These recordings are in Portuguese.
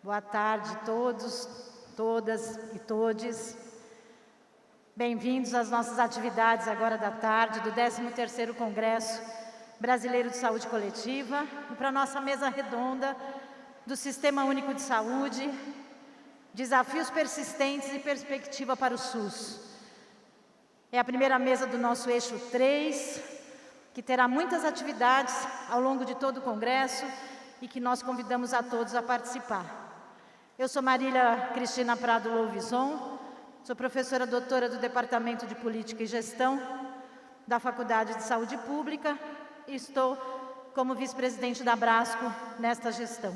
Boa tarde a todos, todas e todes. Bem-vindos às nossas atividades agora da tarde do 13º Congresso Brasileiro de Saúde Coletiva e para a nossa mesa redonda do Sistema Único de Saúde, Desafios Persistentes e Perspectiva para o SUS. É a primeira mesa do nosso eixo 3, que terá muitas atividades ao longo de todo o Congresso e que nós convidamos a todos a participar. Eu sou Marília Cristina Prado Louvison, sou professora doutora do Departamento de Política e Gestão da Faculdade de Saúde Pública e estou como vice-presidente da Abrasco nesta gestão.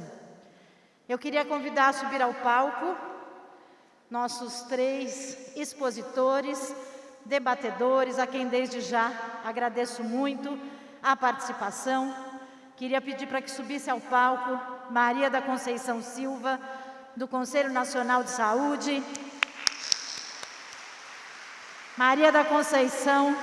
Eu queria convidar a subir ao palco nossos 3 expositores, debatedores, a quem desde já agradeço muito a participação. Queria pedir para que subisse ao palco Maria da Conceição Silva, do Conselho Nacional de Saúde. Maria da Conceição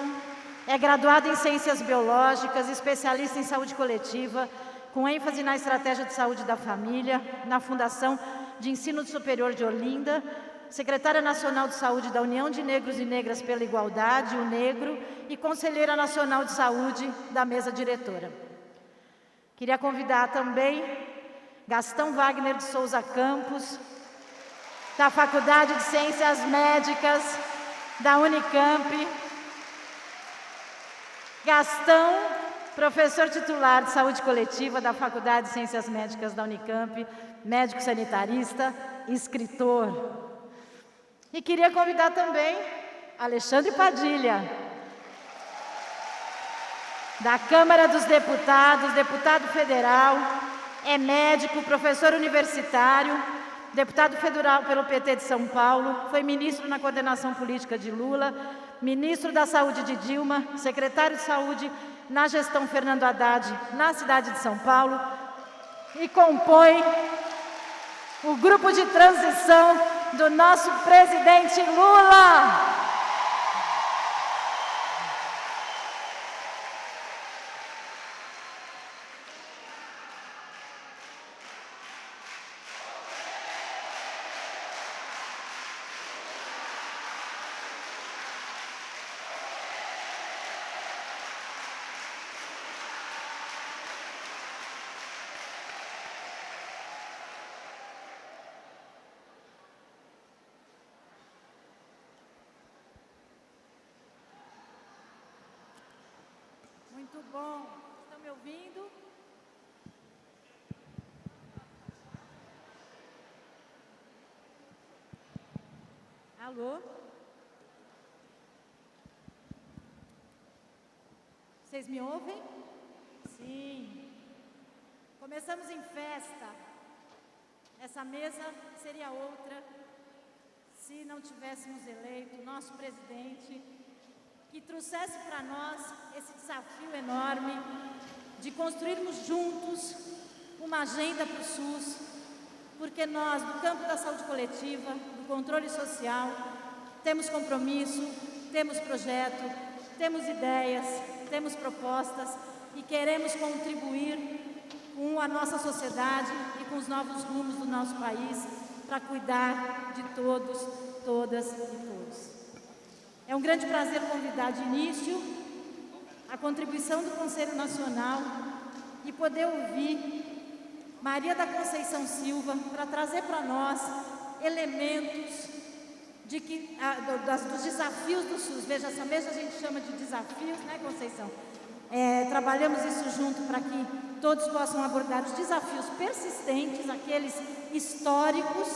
é graduada em Ciências Biológicas, especialista em saúde coletiva, com ênfase na estratégia de saúde da família, na Fundação de Ensino Superior de Olinda, secretária nacional de saúde da União de Negros e Negras pela Igualdade, UNEGRO, e conselheira nacional de saúde da mesa diretora. Queria convidar também Gastão Wagner de Souza Campos, da Faculdade de Ciências Médicas da Unicamp. Gastão, professor titular de saúde coletiva da Faculdade de Ciências Médicas da Unicamp, médico sanitarista, escritor. E queria convidar também Alexandre Padilha, da Câmara dos Deputados, deputado federal, é médico, professor universitário, deputado federal pelo PT de São Paulo, foi ministro na coordenação política de Lula, ministro da Saúde de Dilma, secretário de Saúde na gestão Fernando Haddad na cidade de São Paulo e compõe o grupo de transição do nosso presidente Lula. Muito bom. Estão me ouvindo? Alô? Vocês me ouvem? Sim. Começamos em festa. Essa mesa seria outra se não tivéssemos eleito nosso presidente, que trouxesse para nós esse desafio enorme de construirmos juntos uma agenda para o SUS, porque nós, do campo da saúde coletiva, do controle social, temos compromisso, temos projeto, temos ideias, temos propostas e queremos contribuir com a nossa sociedade e com os novos rumos do nosso país para cuidar de todos, todas e todos. É um grande prazer convidar de início a contribuição do Conselho Nacional e poder ouvir Maria da Conceição Silva para trazer para nós elementos dos desafios do SUS. Veja, essa mesa a gente chama de desafios, né, Conceição? Trabalhamos isso junto para que todos possam abordar os desafios persistentes, aqueles históricos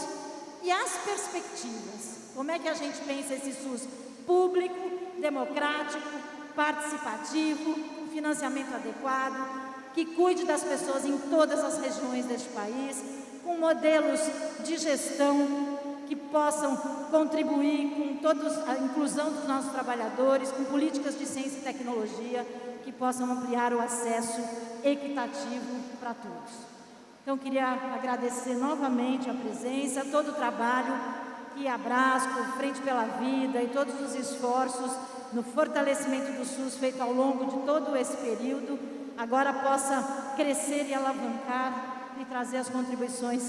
e as perspectivas. Como é que a gente pensa esse SUS público, democrático, participativo, com financiamento adequado, que cuide das pessoas em todas as regiões deste país, com modelos de gestão que possam contribuir com a inclusão dos nossos trabalhadores, com políticas de ciência e tecnologia que possam ampliar o acesso equitativo para todos. Então, queria agradecer novamente a presença, todo o trabalho que a Abrasco, Frente pela Vida e todos os esforços no fortalecimento do SUS feito ao longo de todo esse período, agora possa crescer e alavancar e trazer as contribuições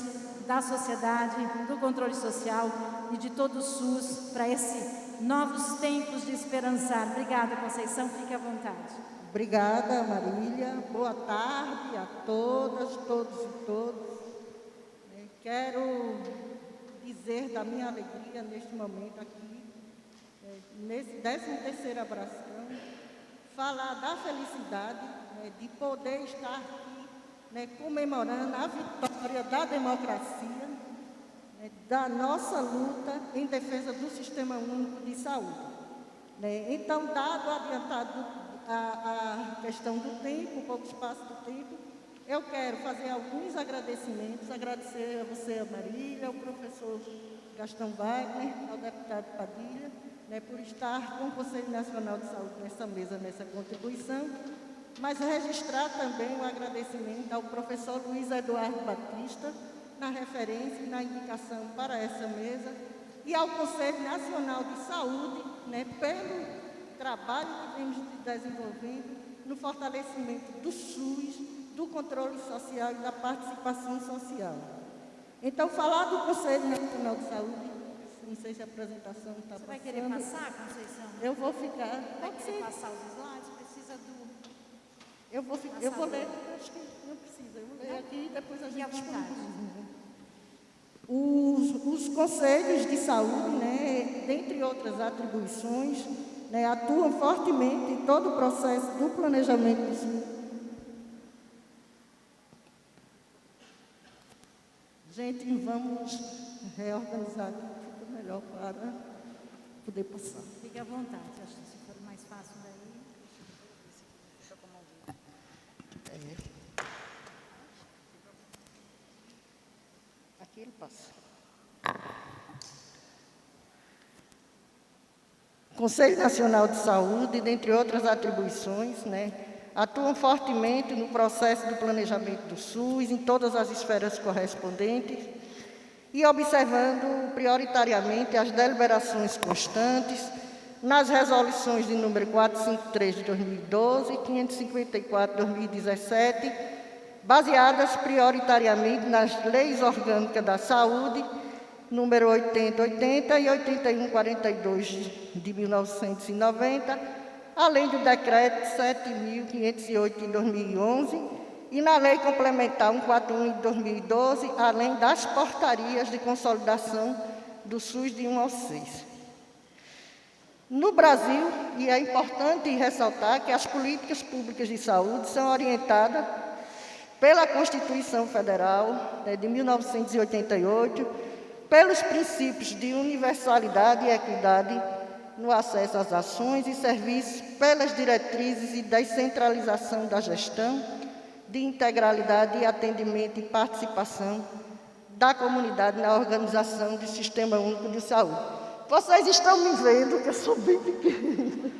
da sociedade, do controle social e de todo o SUS para esses novos tempos de esperançar. Obrigada, Conceição, fique à vontade. Obrigada, Marília. Boa tarde a todas, todos e todos. Quero dizer da minha alegria neste momento aqui, nesse 13º abração, falar da felicidade de poder estar aqui comemorando a vitória da democracia, da nossa luta em defesa do Sistema Único de Saúde. Então, dado adiantado a questão do tempo, um pouco espaço do tempo, eu quero fazer alguns agradecimentos, agradecer a você, a Marília, ao professor Gastão Wagner, ao deputado Padilha, por estar com o Conselho Nacional de Saúde nessa mesa, nessa contribuição, mas registrar também um agradecimento ao professor Luiz Eduardo Batista, na referência e na indicação para essa mesa, e ao Conselho Nacional de Saúde, pelo trabalho que vemos desenvolvendo no fortalecimento do SUS, do controle social e da participação social. Então, falar do Conselho Nacional de Saúde, não sei se a apresentação está passando. Você vai querer passar, Conceição? Eu vou ficar. Vai querer passar os slides? Precisa do... Eu vou ler, acho que não precisa. Eu vou ler aqui e depois a gente disponibiliza. Os conselhos de saúde, dentre outras atribuições, atuam fortemente em todo o processo do planejamento do SUS. Gente, vamos reorganizar aqui, fica melhor para poder passar. Fique à vontade, acho que se for mais fácil daí. Aqui ele passa. Conselho Nacional de Saúde, dentre outras atribuições, atuam fortemente no processo do planejamento do SUS, em todas as esferas correspondentes, e observando prioritariamente as deliberações constantes nas resoluções de número 453 de 2012 e 554 de 2017, baseadas prioritariamente nas leis orgânicas da saúde, número 8080 e 8142 de 1990, além do decreto 7.508 de 2011 e na lei complementar 141 de 2012, além das portarias de consolidação do SUS de 1 ao 6. No Brasil, e é importante ressaltar que as políticas públicas de saúde são orientadas pela Constituição Federal de 1988, pelos princípios de universalidade e equidade no acesso às ações e serviços, pelas diretrizes e descentralização da gestão, de integralidade e atendimento e participação da comunidade na organização do Sistema Único de Saúde. Vocês estão me vendo que eu sou bem pequena.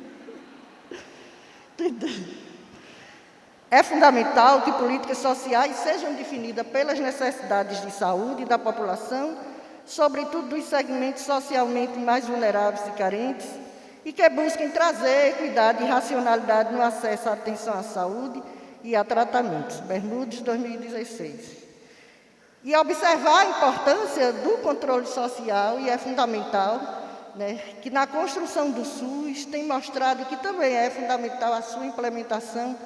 É fundamental que políticas sociais sejam definidas pelas necessidades de saúde da população, sobretudo dos segmentos socialmente mais vulneráveis e carentes, e que busquem trazer equidade e racionalidade no acesso à atenção à saúde e a tratamentos. Bermudes, 2016. E observar a importância do controle social, e é fundamental, que na construção do SUS tem mostrado que também é fundamental a sua implementação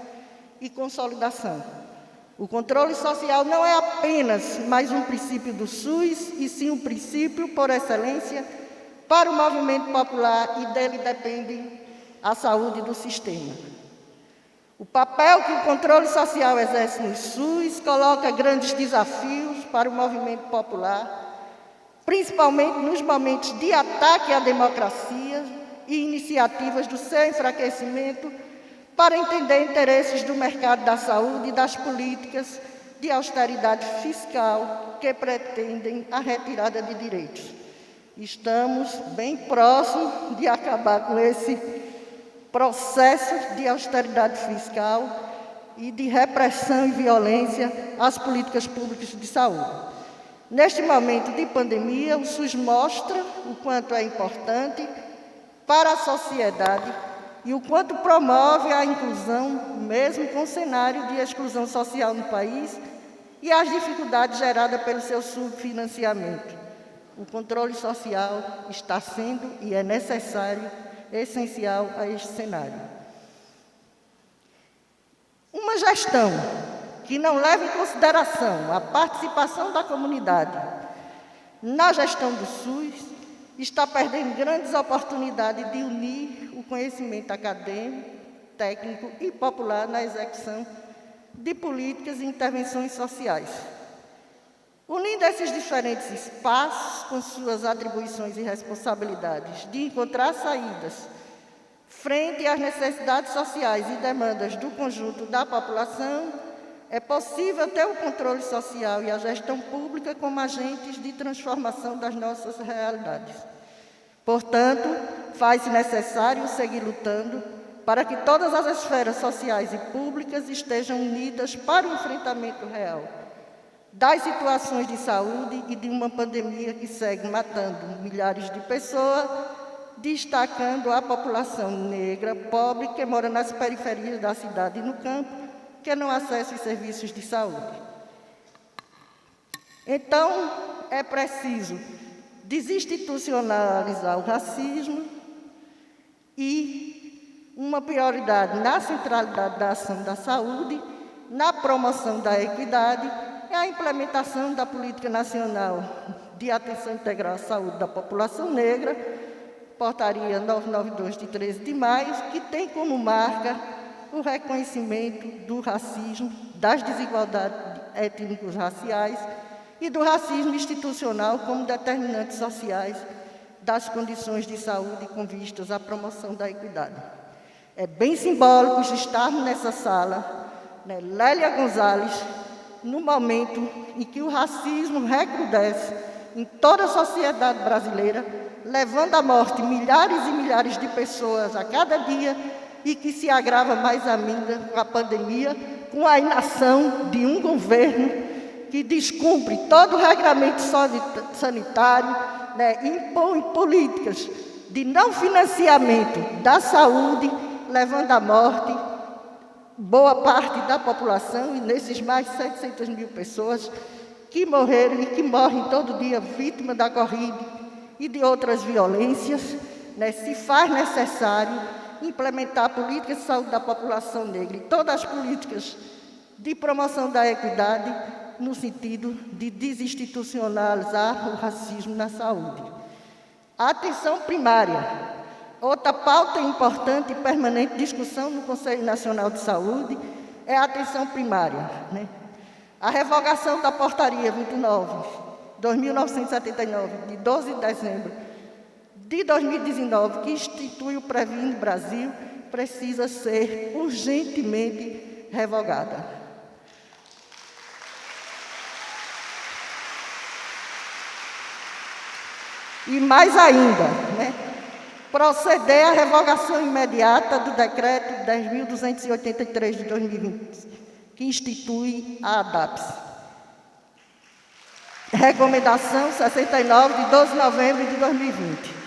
e consolidação. O controle social não é apenas mais um princípio do SUS, e sim um princípio, por excelência, para o movimento popular, e dele depende a saúde do sistema. O papel que o controle social exerce no SUS coloca grandes desafios para o movimento popular, principalmente nos momentos de ataque à democracia e iniciativas do seu enfraquecimento, para entender interesses do mercado da saúde e das políticas de austeridade fiscal que pretendem a retirada de direitos. Estamos bem próximos de acabar com esse processo de austeridade fiscal e de repressão e violência às políticas públicas de saúde. Neste momento de pandemia, o SUS mostra o quanto é importante para a sociedade e o quanto promove a inclusão, mesmo com o cenário de exclusão social no país, e as dificuldades geradas pelo seu subfinanciamento. O controle social está sendo e é necessário, essencial a este cenário. Uma gestão que não leva em consideração a participação da comunidade na gestão do SUS está perdendo grandes oportunidades de unir o conhecimento acadêmico, técnico e popular na execução de políticas e intervenções sociais. Unindo esses diferentes espaços com suas atribuições e responsabilidades de encontrar saídas frente às necessidades sociais e demandas do conjunto da população, é possível ter o controle social e a gestão pública como agentes de transformação das nossas realidades. Portanto, faz-se necessário seguir lutando para que todas as esferas sociais e públicas estejam unidas para o enfrentamento real das situações de saúde e de uma pandemia que segue matando milhares de pessoas, destacando a população negra, pobre, que mora nas periferias da cidade e no campo, que não acessa os serviços de saúde. Então, é preciso desinstitucionalizar o racismo e uma prioridade na centralidade da ação da saúde, na promoção da equidade e a implementação da Política Nacional de Atenção Integral à Saúde da População Negra, Portaria 992, de 13 de maio, que tem como marca o reconhecimento do racismo, das desigualdades étnicos raciais e do racismo institucional como determinantes sociais das condições de saúde com vistas à promoção da equidade. É bem simbólico estarmos nessa sala, Lélia Gonzalez, no momento em que o racismo recrudesce em toda a sociedade brasileira, levando à morte milhares e milhares de pessoas a cada dia e que se agrava mais ainda com a pandemia, com a inação de um governo que descumpre todo o regramento sanitário, impõe políticas de não financiamento da saúde, levando à morte boa parte da população, e nesses mais de 700 mil pessoas que morreram e que morrem todo dia vítima da Covid e de outras violências, se faz necessário implementar políticas de saúde da população negra e todas as políticas de promoção da equidade no sentido de desinstitucionalizar o racismo na saúde. A atenção primária, outra pauta importante e permanente discussão no Conselho Nacional de Saúde, é a atenção primária. A revogação da Portaria 29.979, de 12 de dezembro de 2019, que institui o Previne Brasil, precisa ser urgentemente revogada. E mais ainda, proceder à revogação imediata do Decreto 10.283 de 2020, que institui a ADAPS. Recomendação 69 de 12 de novembro de 2020.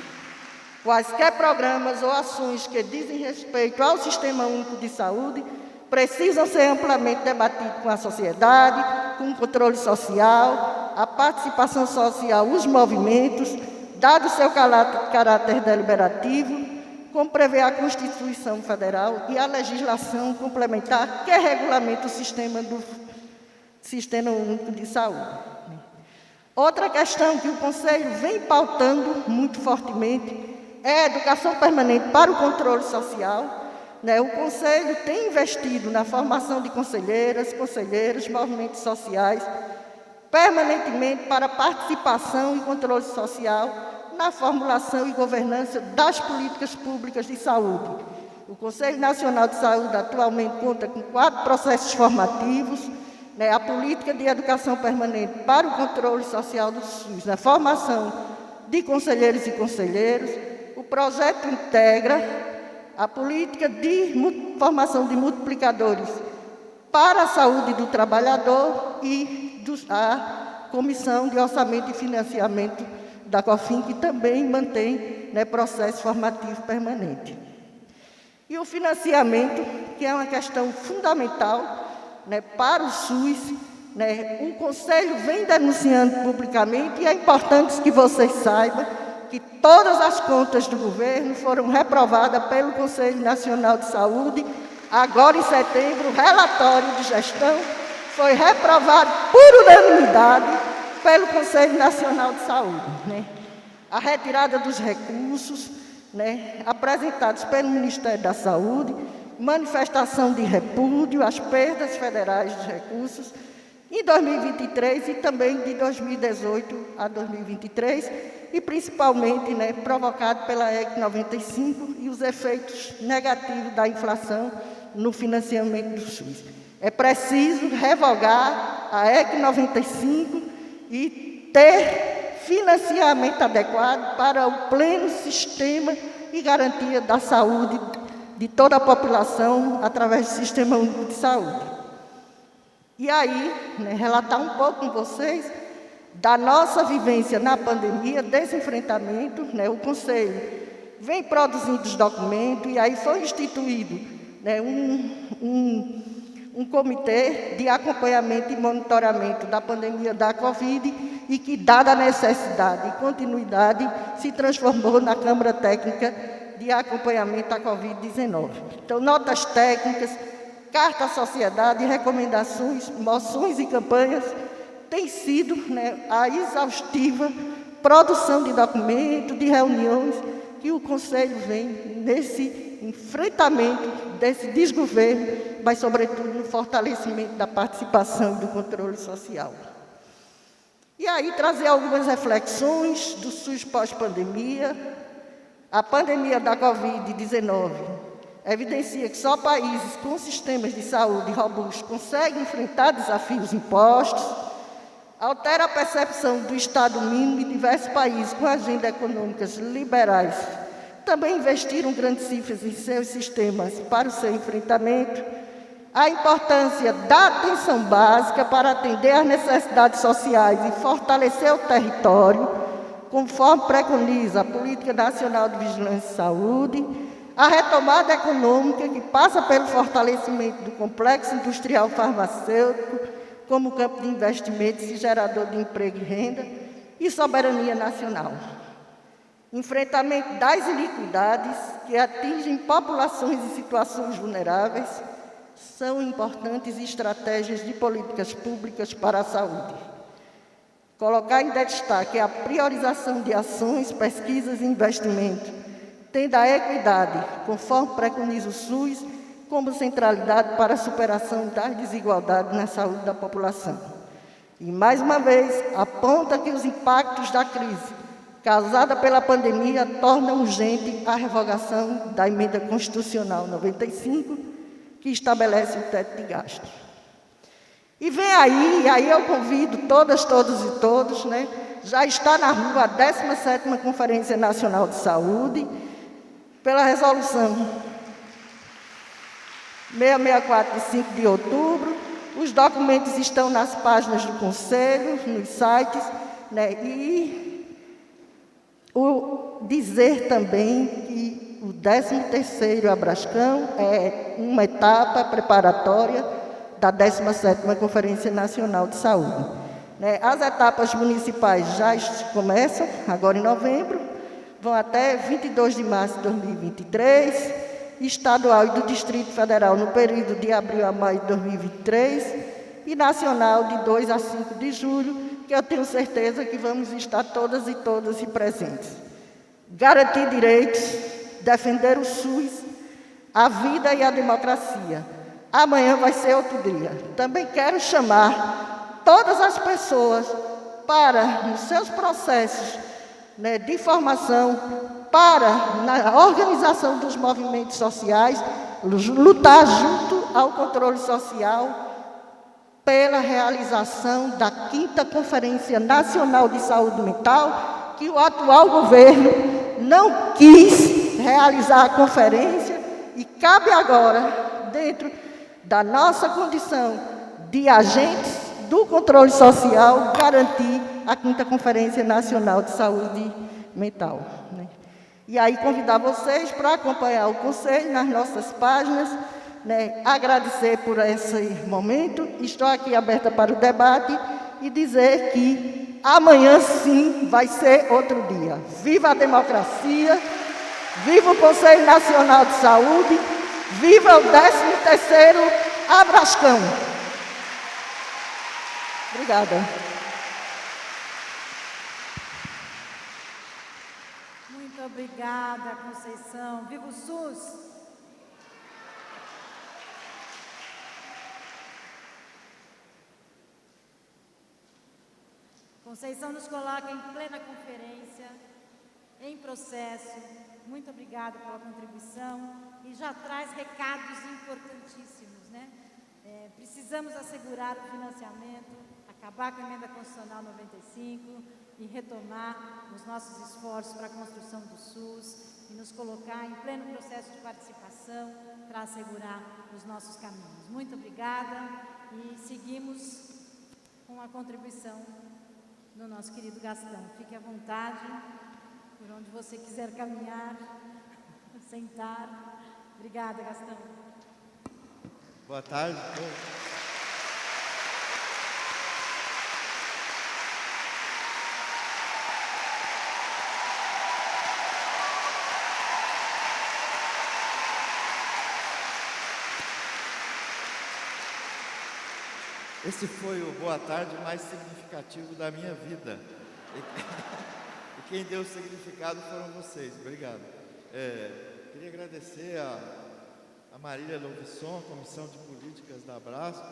Quaisquer programas ou ações que dizem respeito ao Sistema Único de Saúde precisam ser amplamente debatidos com a sociedade, com o controle social, a participação social, os movimentos, dado seu caráter deliberativo, como prevê a Constituição Federal e a legislação complementar que regulamenta o Sistema Único de Saúde. Outra questão que o Conselho vem pautando muito fortemente é a educação permanente para o controle social. O Conselho tem investido na formação de conselheiras, conselheiros, movimentos sociais, permanentemente para participação e controle social na formulação e governança das políticas públicas de saúde. O Conselho Nacional de Saúde atualmente conta com 4 processos formativos, a política de educação permanente para o controle social do SUS, na formação de conselheiros e conselheiros, o projeto integra a política de formação de multiplicadores para a saúde do trabalhador e a Comissão de Orçamento e Financiamento da COFIN, que também mantém processo formativo permanente. E o financiamento, que é uma questão fundamental para o SUS, né, o Conselho vem denunciando publicamente, e é importante que vocês saibam que todas as contas do governo foram reprovadas pelo Conselho Nacional de Saúde. Agora, em setembro, o relatório de gestão foi reprovado por unanimidade pelo Conselho Nacional de Saúde, né? A retirada dos recursos, né, apresentados pelo Ministério da Saúde, manifestação de repúdio às perdas federais de recursos em 2023 e também de 2018 a 2023, e principalmente, né, provocado pela EC 95 e os efeitos negativos da inflação no financiamento do SUS. É preciso revogar a EC 95 e ter financiamento adequado para o pleno sistema e garantia da saúde de toda a população através do Sistema Único de Saúde. E aí, né, relatar um pouco com vocês da nossa vivência na pandemia, desse enfrentamento, né, o Conselho vem produzindo os documentos, e aí foi instituído, né, um comitê de acompanhamento e monitoramento da pandemia da Covid, e que, dada a necessidade e continuidade, se transformou na Câmara Técnica de Acompanhamento da Covid-19. Então, notas técnicas, carta à sociedade, recomendações, moções e campanhas tem sido, né, a exaustiva produção de documentos, de reuniões, que o Conselho vem nesse enfrentamento desse desgoverno, mas, sobretudo, no fortalecimento da participação e do controle social. E aí, trazer algumas reflexões do SUS pós-pandemia. A pandemia da Covid-19 evidencia que só países com sistemas de saúde robustos conseguem enfrentar desafios impostos, altera a percepção do Estado mínimo, e diversos países com agendas econômicas liberais também investiram grandes cifras em seus sistemas para o seu enfrentamento. A importância da atenção básica para atender às necessidades sociais e fortalecer o território, conforme preconiza a Política Nacional de Vigilância e Saúde. A retomada econômica, que passa pelo fortalecimento do complexo industrial farmacêutico como campo de investimentos e gerador de emprego e renda, e soberania nacional. Enfrentamento das iniquidades que atingem populações em situações vulneráveis são importantes estratégias de políticas públicas para a saúde. Colocar em destaque a priorização de ações, pesquisas e investimentos, tendo a equidade, conforme preconiza o SUS, como centralidade para a superação das desigualdades na saúde da população. E, mais uma vez, aponta que os impactos da crise causada pela pandemia tornam urgente a revogação da Emenda Constitucional 95, que estabelece o teto de gastos. E vem aí eu convido todas, todos e todos, né? Já está na rua a 17ª Conferência Nacional de Saúde, pela resolução 664, de 5 de outubro. Os documentos estão nas páginas do Conselho, nos sites, né? E dizer também que o 13º Abrascão é uma etapa preparatória da 17ª Conferência Nacional de Saúde. As etapas municipais já começam, agora em novembro, vão até 22 de março de 2023, estadual e do Distrito Federal no período de abril a maio de 2023, e nacional de 2 a 5 de julho, que eu tenho certeza que vamos estar todas e todos presentes. Garantir direitos, defender o SUS, a vida e a democracia. Amanhã vai ser outro dia. Também quero chamar todas as pessoas para, nos seus processos, né, de formação, para, na organização dos movimentos sociais, lutar junto ao controle social pela realização da 5ª Conferência Nacional de Saúde Mental, que o atual governo não quis realizar a conferência, e cabe agora, dentro da nossa condição de agentes do controle social, garantir a 5ª Conferência Nacional de Saúde Mental. E aí convidar vocês para acompanhar o Conselho nas nossas páginas, né, agradecer por esse momento. Estou aqui aberta para o debate e dizer que amanhã sim vai ser outro dia. Viva a democracia, viva o Conselho Nacional de Saúde, viva o 13º Abrascão. Obrigada. Muito obrigada, Conceição. Viva o SUS! Conceição nos coloca em plena conferência, em processo. Muito obrigada pela contribuição e já traz recados importantíssimos, né? Precisamos assegurar o financiamento, acabar com a emenda constitucional 95 e retomar os nossos esforços para a construção do SUS e nos colocar em pleno processo de participação para assegurar os nossos caminhos. Muito obrigada e seguimos com a contribuição do nosso querido Gastão. Fique à vontade, por onde você quiser caminhar, sentar. Obrigada, Gastão. Boa tarde. Esse foi o boa tarde mais significativo da minha vida. E quem deu o significado foram vocês. Obrigado. Queria agradecer a Marília Lovisson, Comissão de Políticas da Abrasco,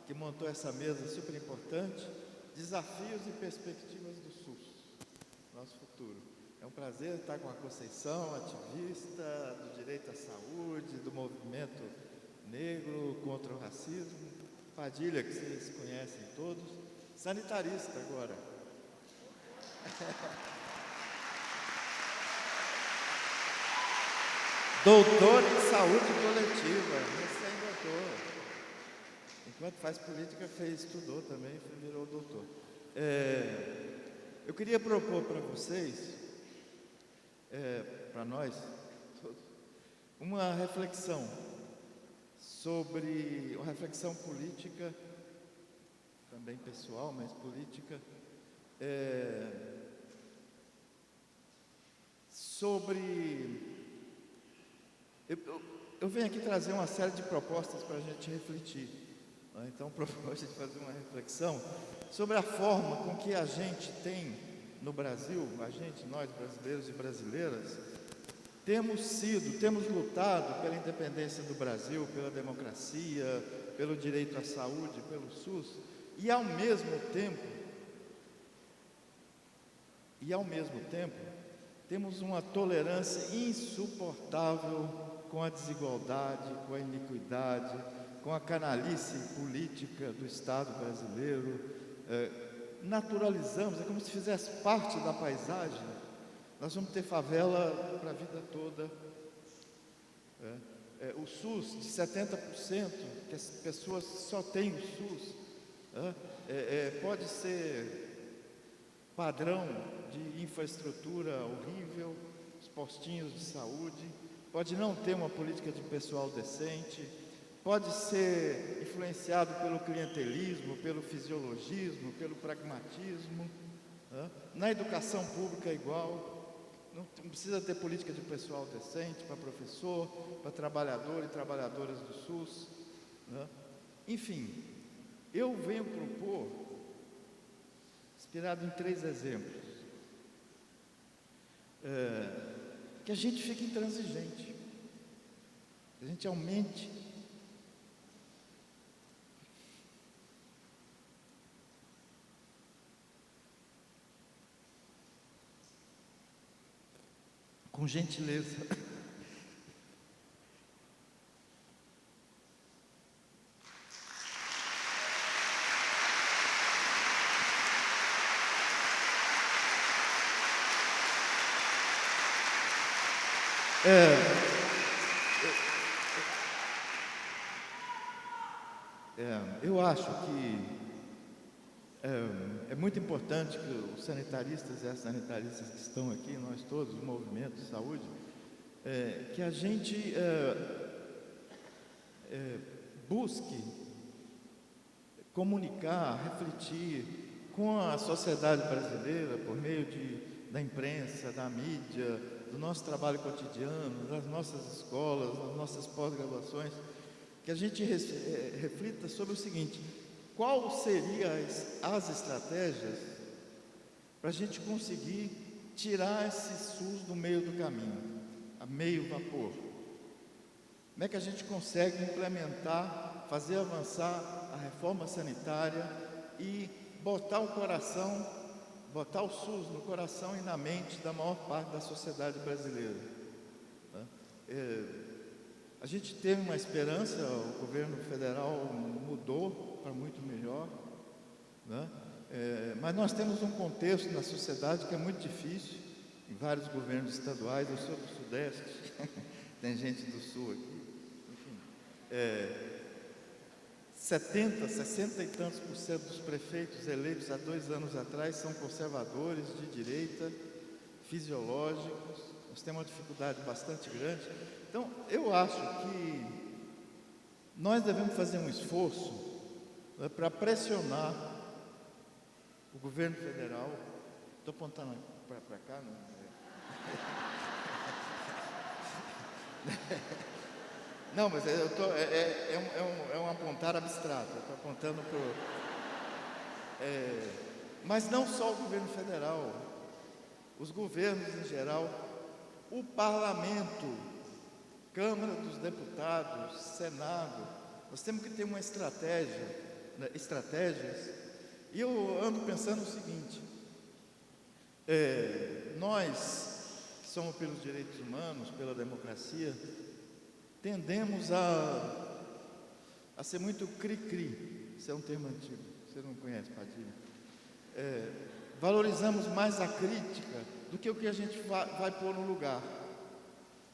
que montou essa mesa super importante, Desafios e Perspectivas do SUS, nosso futuro. É um prazer estar com a Conceição, ativista do direito à saúde, do movimento negro contra o racismo, Padilha, que vocês conhecem todos, sanitarista agora. Doutor em saúde coletiva, recém-doutor. Enquanto faz política, estudou também, virou doutor. Eu queria propor para vocês, para nós todos, uma reflexão sobre, uma reflexão política, também pessoal, mas política, sobre... Eu venho aqui trazer uma série de propostas para a gente refletir. Né? Então, proposta de fazer uma reflexão sobre a forma com que a gente tem no Brasil, nós brasileiros e brasileiras, temos lutado pela independência do Brasil, pela democracia, pelo direito à saúde, pelo SUS, e ao mesmo tempo, temos uma tolerância insuportável com a desigualdade, com a iniquidade, com a canalice política do Estado brasileiro. Naturalizamos, é como se fizesse parte da paisagem. Nós vamos ter favela para a vida toda. O SUS, de 70%, que as pessoas só têm o SUS, pode ser padrão de infraestrutura horrível, os postinhos de saúde, pode não ter uma política de pessoal decente, pode ser influenciado pelo clientelismo, pelo fisiologismo, pelo pragmatismo. Na educação pública é igual, não precisa ter política de pessoal decente para professor, para trabalhador e trabalhadoras do SUS. Enfim, eu venho propor, inspirado em 3 exemplos, que a gente fique intransigente, que a gente aumente com gentileza. Eu acho que é muito importante que os sanitaristas e as sanitaristas que estão aqui, nós todos, o movimento de saúde, que a gente busque comunicar, refletir com a sociedade brasileira por meio da imprensa, da mídia, do nosso trabalho cotidiano, das nossas escolas, das nossas pós-graduações, que a gente reflita sobre o seguinte: qual seriam as estratégias para a gente conseguir tirar esse SUS do meio do caminho, a meio vapor? Como é que a gente consegue implementar, fazer avançar a reforma sanitária e botar o SUS no coração e na mente da maior parte da sociedade brasileira, né? A gente teve uma esperança, o governo federal mudou para muito melhor, né? Mas nós temos um contexto na sociedade que é muito difícil, em vários governos estaduais. Eu sou do Sudeste, tem gente do Sul aqui, enfim, 60 e tantos % dos prefeitos eleitos há 2 anos atrás são conservadores, de direita, fisiológicos. Nós temos uma dificuldade bastante grande. Então, eu acho que nós devemos fazer um esforço, né, para pressionar o governo federal. Estou apontando para cá, não? Não, mas é um apontar abstrato. Eu estou apontando para mas não só o governo federal, os governos em geral, o parlamento, Câmara dos Deputados, Senado. Nós temos que ter uma estratégias, e eu ando pensando o seguinte: nós que somos pelos direitos humanos, pela democracia, tendemos a ser muito cri-cri. Isso é um termo antigo, você não conhece, Padilha? Valorizamos mais a crítica do que o que a gente vai pôr no lugar.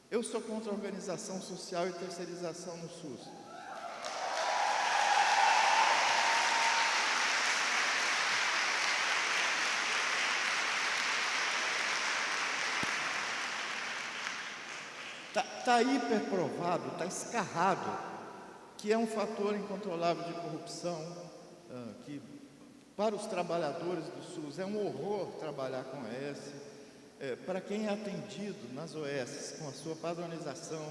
Eu sou contra a organização social e terceirização no SUS. Está hiperprovado, está escarrado, que é um fator incontrolável de corrupção, que para os trabalhadores do SUS é um horror trabalhar com OS. Para quem é atendido nas OS, com a sua padronização,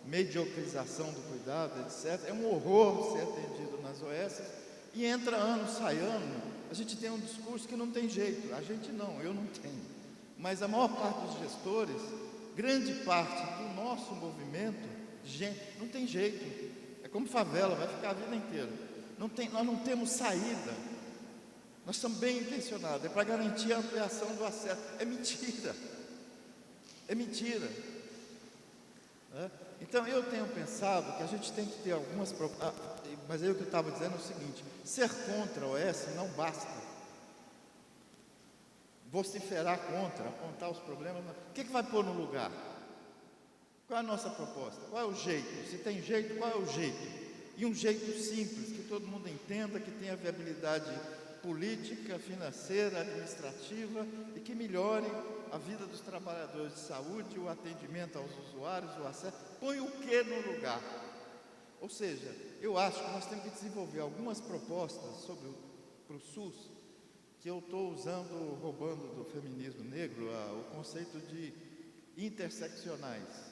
mediocrização do cuidado, etc., é um horror ser atendido nas OS, e entra ano, sai ano. A gente tem um discurso que não tem jeito. A gente não, eu não tenho. Mas a maior parte dos gestores, grande parte do nosso movimento, gente, não tem jeito. É como favela, vai ficar a vida inteira. Nós não temos saída. Nós estamos bem intencionados, é para garantir a ampliação do acesso. É mentira. É mentira. Então eu tenho pensado que a gente tem que ter algumas propostas. Mas aí o que eu estava dizendo é o seguinte: ser contra a OS não basta. Vociferar contra, apontar os problemas. O que vai pôr no lugar? Qual é a nossa proposta? Qual é o jeito? Se tem jeito, qual é o jeito? E um jeito simples, que todo mundo entenda, que tenha viabilidade política, financeira, administrativa e que melhore a vida dos trabalhadores de saúde, o atendimento aos usuários, o acesso. Põe o que no lugar? Ou seja, eu acho que nós temos que desenvolver algumas propostas para o SUS, que eu estou roubando do feminismo negro, o conceito de interseccionais.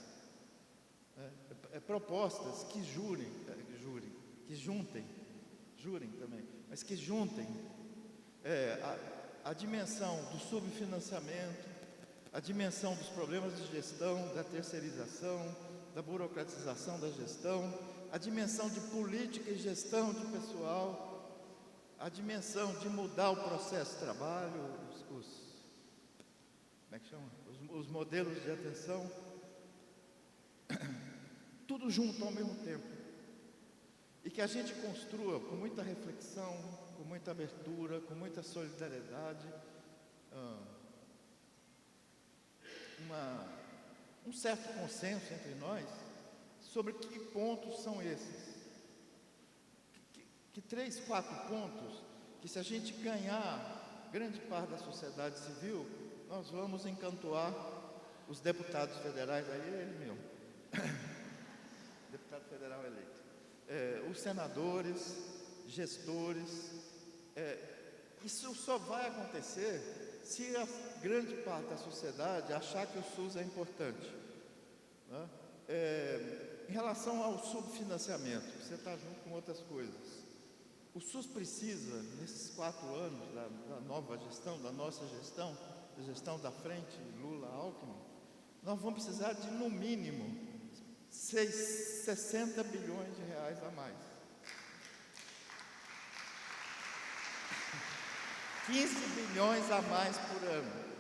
Propostas que jurem também, mas que juntem a dimensão do subfinanciamento, a dimensão dos problemas de gestão, da terceirização, da burocratização da gestão, a dimensão de política e gestão de pessoal, a dimensão de mudar o processo de trabalho, como é que chama? Os modelos de atenção, tudo junto ao mesmo tempo. E que a gente construa com muita reflexão, com muita abertura, com muita solidariedade, um certo consenso entre nós sobre que pontos são esses. Que 3, 4 pontos, que se a gente ganhar grande parte da sociedade civil, nós vamos encantoar os deputados federais, aí é ele mesmo, deputado federal eleito. os senadores, gestores. Isso só vai acontecer se a grande parte da sociedade achar que o SUS é importante, né? Em relação ao subfinanciamento, você está junto com outras coisas. O SUS precisa, nesses 4 anos da nova gestão, da nossa gestão, da gestão da frente, Lula-Alckmin, nós vamos precisar de, no mínimo, 60 bilhões de reais a mais. 15 bilhões a mais por ano.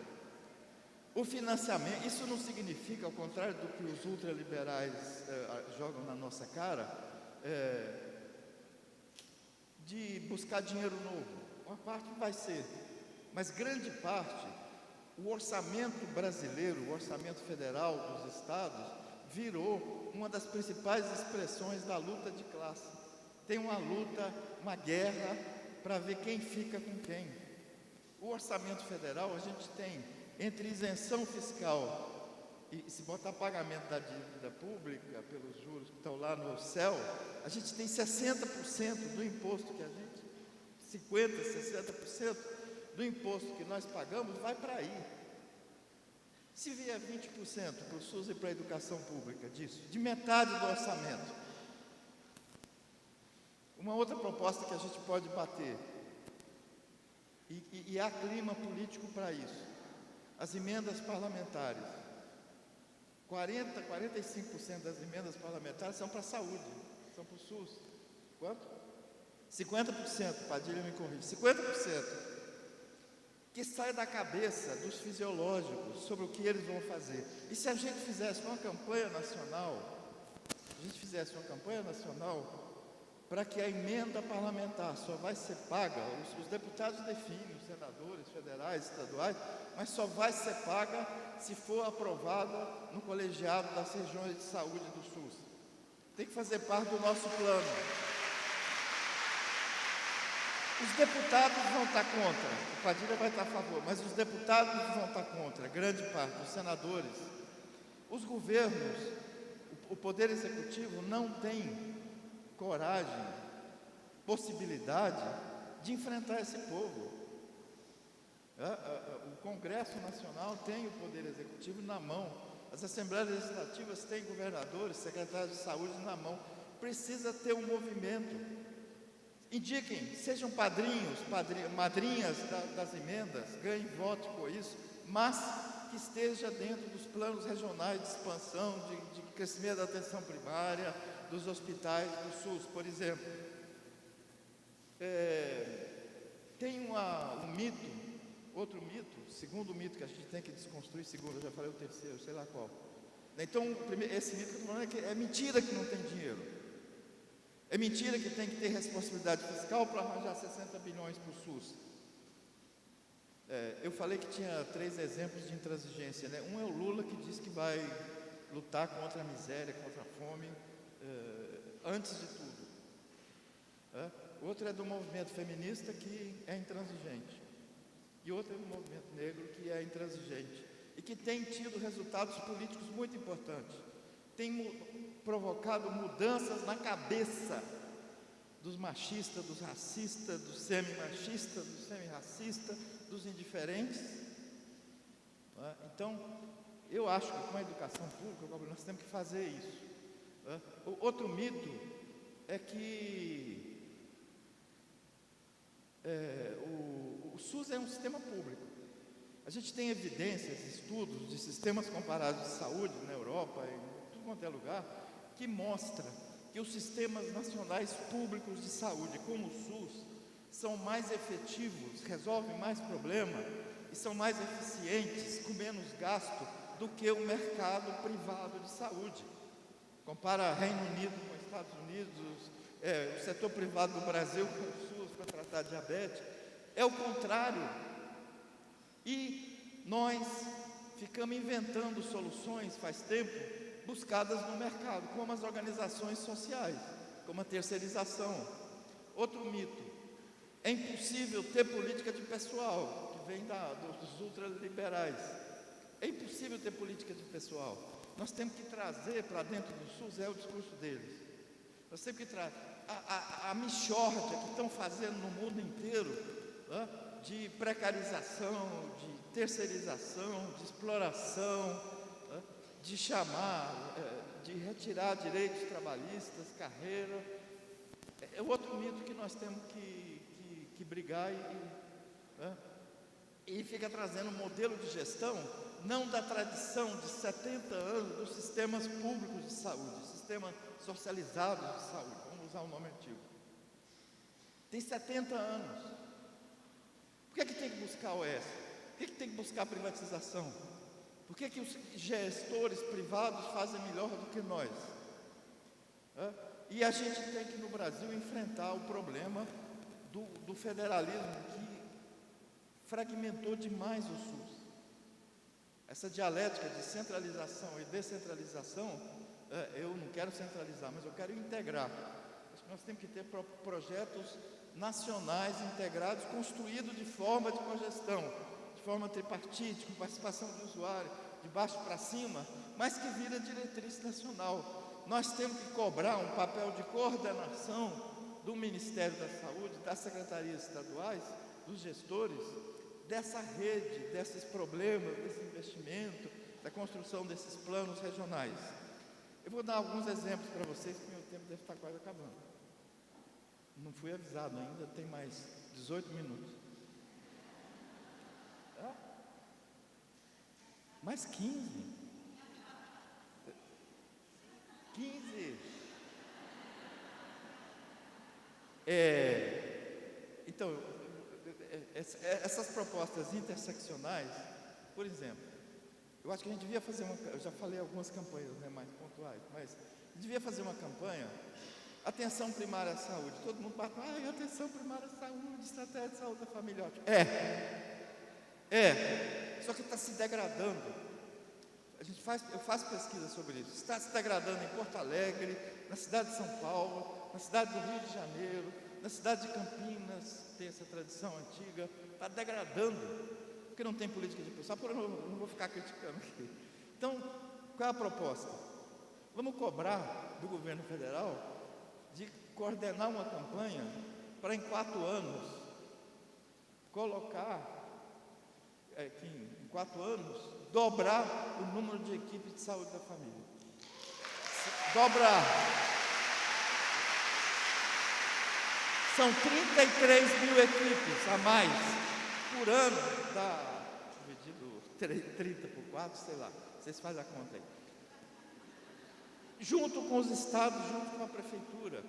O financiamento, isso não significa, ao contrário do que os ultraliberais jogam na nossa cara, de buscar dinheiro novo. Uma parte vai ser, mas grande parte, o orçamento brasileiro, o orçamento federal dos estados, virou uma das principais expressões da luta de classe. Tem uma luta, uma guerra para ver quem fica com quem. O orçamento federal, a gente tem, entre isenção fiscal e se botar pagamento da dívida pública pelos juros que estão lá no céu, a gente tem 60% do imposto que a gente, 50%, 60% do imposto que nós pagamos vai para aí. Se vier 20% para o SUS e para a educação pública disso, de metade do orçamento. Uma outra proposta que a gente pode bater, e há clima político para isso, as emendas parlamentares. 45% das emendas parlamentares são para a saúde, são para o SUS. Quanto? 50%, Padilha me corrige, 50%, que sai da cabeça dos fisiológicos sobre o que eles vão fazer. E se a gente fizesse uma campanha nacional, para que a emenda parlamentar só vai ser paga, os deputados definem, os senadores federais, estaduais, mas só vai ser paga se for aprovada no colegiado das regiões de saúde do SUS. Tem que fazer parte do nosso plano. Os deputados vão estar contra, o Padilha vai estar a favor, mas os deputados vão estar contra, grande parte, os senadores. Os governos, o Poder Executivo não tem coragem, possibilidade de enfrentar esse povo. O Congresso Nacional tem o Poder Executivo na mão, as Assembleias Legislativas têm governadores, secretários de saúde na mão. Precisa ter um movimento. Indiquem, sejam padrinhos, madrinhas das emendas, ganhem voto com isso, mas que esteja dentro dos planos regionais de expansão, de crescimento da atenção primária, dos hospitais do SUS, por exemplo. Tem um mito, outro mito, segundo mito que a gente tem que desconstruir, segundo, eu já falei o terceiro, sei lá qual. Então, esse mito que eu estou falando é que é mentira que não tem dinheiro. É mentira que tem que ter responsabilidade fiscal para arranjar 60 bilhões para o SUS. Eu falei que tinha 3 exemplos de intransigência, né? Um é o Lula, que diz que vai lutar contra a miséria, contra a fome, antes de tudo. Outro é do movimento feminista, que é intransigente. E outro é do movimento negro, que é intransigente. E que tem tido resultados políticos muito importantes. Tem provocado mudanças na cabeça dos machistas, dos racistas, dos semi-machistas, dos semi-racistas, dos indiferentes. Então, eu acho que com a educação pública nós temos que fazer isso. O outro mito é que o SUS é um sistema público. A gente tem evidências, estudos de sistemas comparados de saúde na Europa, em tudo quanto é lugar, que mostra que os sistemas nacionais públicos de saúde, como o SUS, são mais efetivos, resolvem mais problemas e são mais eficientes, com menos gasto, do que o mercado privado de saúde. Compara Reino Unido com os Estados Unidos, o setor privado do Brasil com o SUS para tratar diabetes. É o contrário. E nós ficamos inventando soluções faz tempo, buscadas no mercado, como as organizações sociais, como a terceirização. Outro mito: é impossível ter política de pessoal, que vem dos ultraliberais. É impossível ter política de pessoal. Nós temos que trazer para dentro do SUS, o discurso deles, Nós temos que trazer a mixórdia que estão fazendo no mundo inteiro, de precarização, de terceirização, de exploração, de chamar, de retirar direitos trabalhistas, carreira. É outro mito que nós temos que brigar e fica trazendo um modelo de gestão não da tradição de 70 anos dos sistemas públicos de saúde, sistema socializado de saúde, vamos usar o nome antigo. Tem 70 anos. Por que tem que buscar OS? Por que tem que buscar privatização? Por que os gestores privados fazem melhor do que nós? E a gente tem que, no Brasil, enfrentar o problema do federalismo que fragmentou demais o SUS. Essa dialética de centralização e descentralização, eu não quero centralizar, mas eu quero integrar. Acho que nós temos que ter projetos nacionais integrados, construídos de forma de cogestão, de forma tripartite, com participação do usuário, de baixo para cima, mas que vira diretriz nacional. Nós temos que cobrar um papel de coordenação do Ministério da Saúde, das secretarias estaduais, dos gestores, dessa rede, desses problemas, desse investimento, da construção desses planos regionais. Eu vou dar alguns exemplos para vocês, que meu tempo deve estar quase acabando. Não fui avisado ainda, tem mais 18 minutos. Mais 15. 15. Então, essas propostas interseccionais, por exemplo, eu acho que a gente devia fazer eu já falei algumas campanhas, né, mais pontuais, mas devia fazer uma campanha, atenção primária à saúde. Todo mundo bate, atenção primária à saúde, estratégia de saúde da família, ótimo. Só que está se degradando. Eu faço pesquisa sobre isso. Está se degradando em Porto Alegre, na cidade de São Paulo, na cidade do Rio de Janeiro, na cidade de Campinas, tem essa tradição antiga. Está degradando, porque não tem política de pessoal. Eu não vou ficar criticando aqui. Então, qual é a proposta? Vamos cobrar do governo federal de coordenar uma campanha para, em 4 anos, colocar, em 4 anos, dobrar o número de equipes de saúde da família. Dobrar. São 33 mil equipes a mais por ano, dividido 30 por 4, sei lá, vocês fazem a conta aí. Junto com os estados, junto com a prefeitura,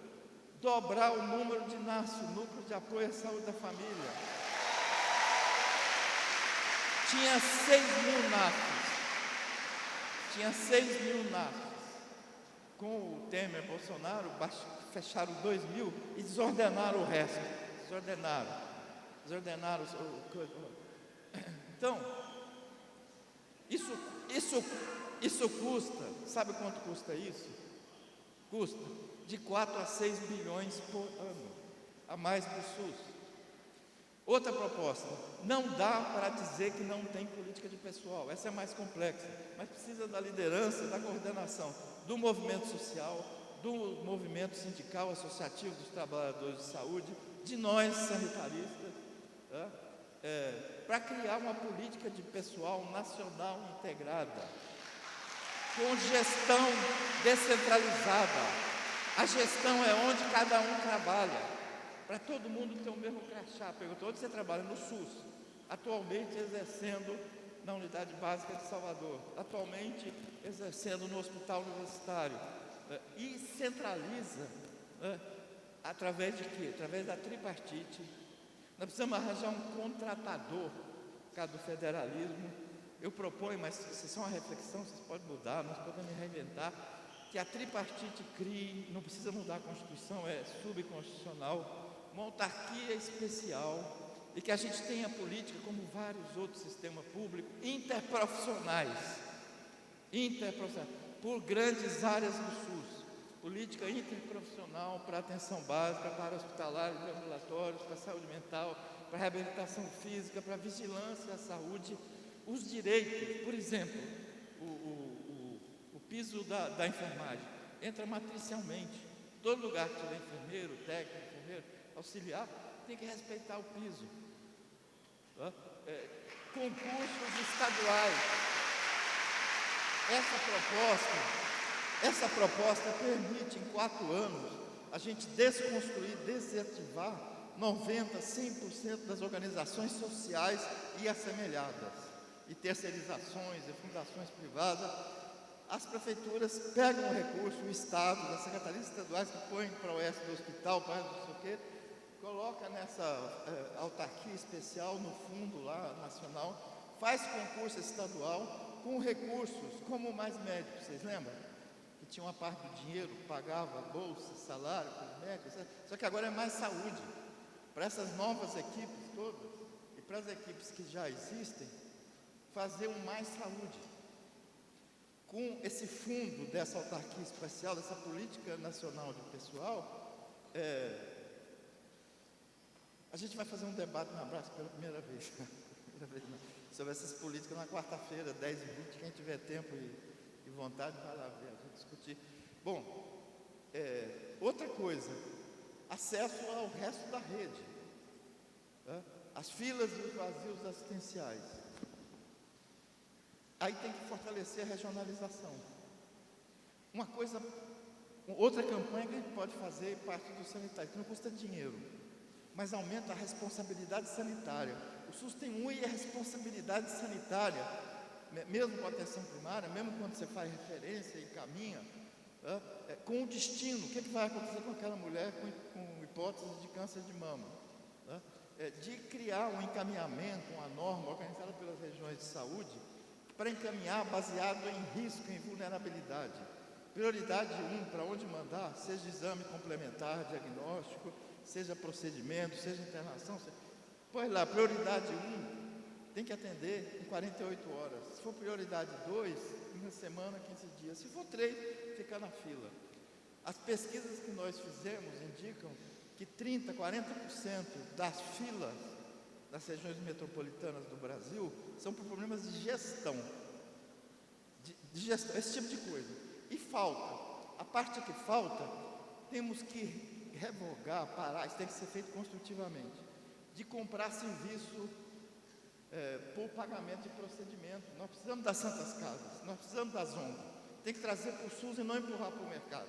dobrar o número de NASF, Núcleo de Apoio à Saúde da Família. Tinha 6 mil NASFs. Com o Temer, Bolsonaro, fecharam 2 mil e desordenaram o resto. Desordenaram Então, isso custa, sabe quanto custa isso? Custa de 4 a 6 bilhões por ano, a mais para o SUS. Outra proposta, não dá para dizer que não tem política de pessoal, essa é mais complexa, mas precisa da liderança, da coordenação do movimento social, do movimento sindical, associativo dos trabalhadores de saúde, de nós sanitaristas, para criar uma política de pessoal nacional integrada, com gestão descentralizada. A gestão é onde cada um trabalha, para todo mundo ter o mesmo crachá. Perguntou: onde você trabalha? No SUS. Atualmente exercendo na Unidade Básica de Salvador, atualmente exercendo no Hospital Universitário, e centraliza, através de quê? Através da tripartite. Nós precisamos arranjar um contratador, por causa do federalismo. Eu proponho, mas se isso é uma reflexão, vocês podem mudar, nós podemos reinventar, que a tripartite crie, não precisa mudar a Constituição, é subconstitucional, uma autarquia especial, e que a gente tenha política, como vários outros sistemas públicos, interprofissionais, por grandes áreas do SUS, política interprofissional para atenção básica, para hospitalares e ambulatórios, para saúde mental, para reabilitação física, para vigilância à saúde, os direitos. Por exemplo, o piso da enfermagem entra matricialmente. Todo lugar que tiver enfermeiro, técnico, enfermeiro, auxiliar, tem que respeitar o piso. Tá? Concursos estaduais. Essa proposta permite, em 4 anos, a gente desconstruir, desativar 90%, 100% das organizações sociais e assemelhadas, e terceirizações e fundações privadas. As prefeituras pegam o recurso, o Estado, as secretarias estaduais que põem para o oeste do hospital, para não sei o quê, coloca nessa autarquia especial, no fundo lá, nacional, faz concurso estadual com recursos, como o Mais Médicos, vocês lembram? Que tinha uma parte do dinheiro, pagava bolsa, salário para os médicos, só que agora é Mais Saúde. Para essas novas equipes todas, e para as equipes que já existem, fazer um Mais Saúde. Com esse fundo dessa autarquia especial, dessa política nacional de pessoal, a gente vai fazer um debate na Abraço pela primeira vez, sobre essas políticas na quarta-feira, 10h20, quem tiver tempo e vontade, vai lá ver, a gente discutir. Bom, outra coisa, acesso ao resto da rede, tá? As filas e os vazios assistenciais. Aí tem que fortalecer a regionalização. Outra campanha que a gente pode fazer, parte do sanitário, que não custa dinheiro, mas aumenta a responsabilidade sanitária. O SUS tem e a responsabilidade sanitária, mesmo com a atenção primária, mesmo quando você faz referência e caminha, com o destino, o que vai acontecer com aquela mulher com hipótese de câncer de mama, de criar um encaminhamento, uma norma organizada pelas regiões de saúde, para encaminhar baseado em risco, em vulnerabilidade. Prioridade 1, para onde mandar, seja exame complementar, diagnóstico, seja procedimento, seja internação. Põe lá, prioridade 1, tem que atender em 48 horas. Se for prioridade 2, uma semana, 15 dias. Se for 3, fica na fila. As pesquisas que nós fizemos indicam que 30%, 40% das filas das regiões metropolitanas do Brasil são por problemas de gestão. De gestão, esse tipo de coisa. E falta. A parte que falta, temos que revogar, parar, isso tem que ser feito construtivamente, de comprar serviço por pagamento de procedimento. Nós precisamos das Santas Casas, nós precisamos das ONGs. Tem que trazer para o SUS e não empurrar para o mercado.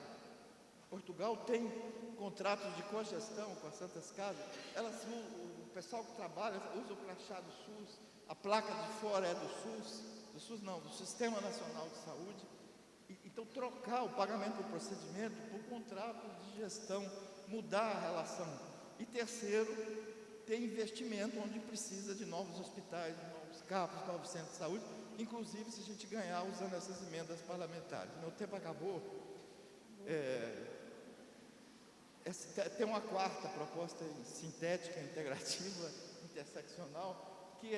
Portugal tem contratos de cogestão com as Santas Casas. O pessoal que trabalha usa o crachá do SUS, a placa de fora é do SUS não, do Sistema Nacional de Saúde. Então, trocar o pagamento do procedimento por contrato de gestão, mudar a relação. E terceiro, ter investimento onde precisa de novos hospitais, de novos CAPs, novos centros de saúde, inclusive se a gente ganhar usando essas emendas parlamentares. Meu tempo acabou. Tem uma quarta proposta sintética, integrativa, interseccional, que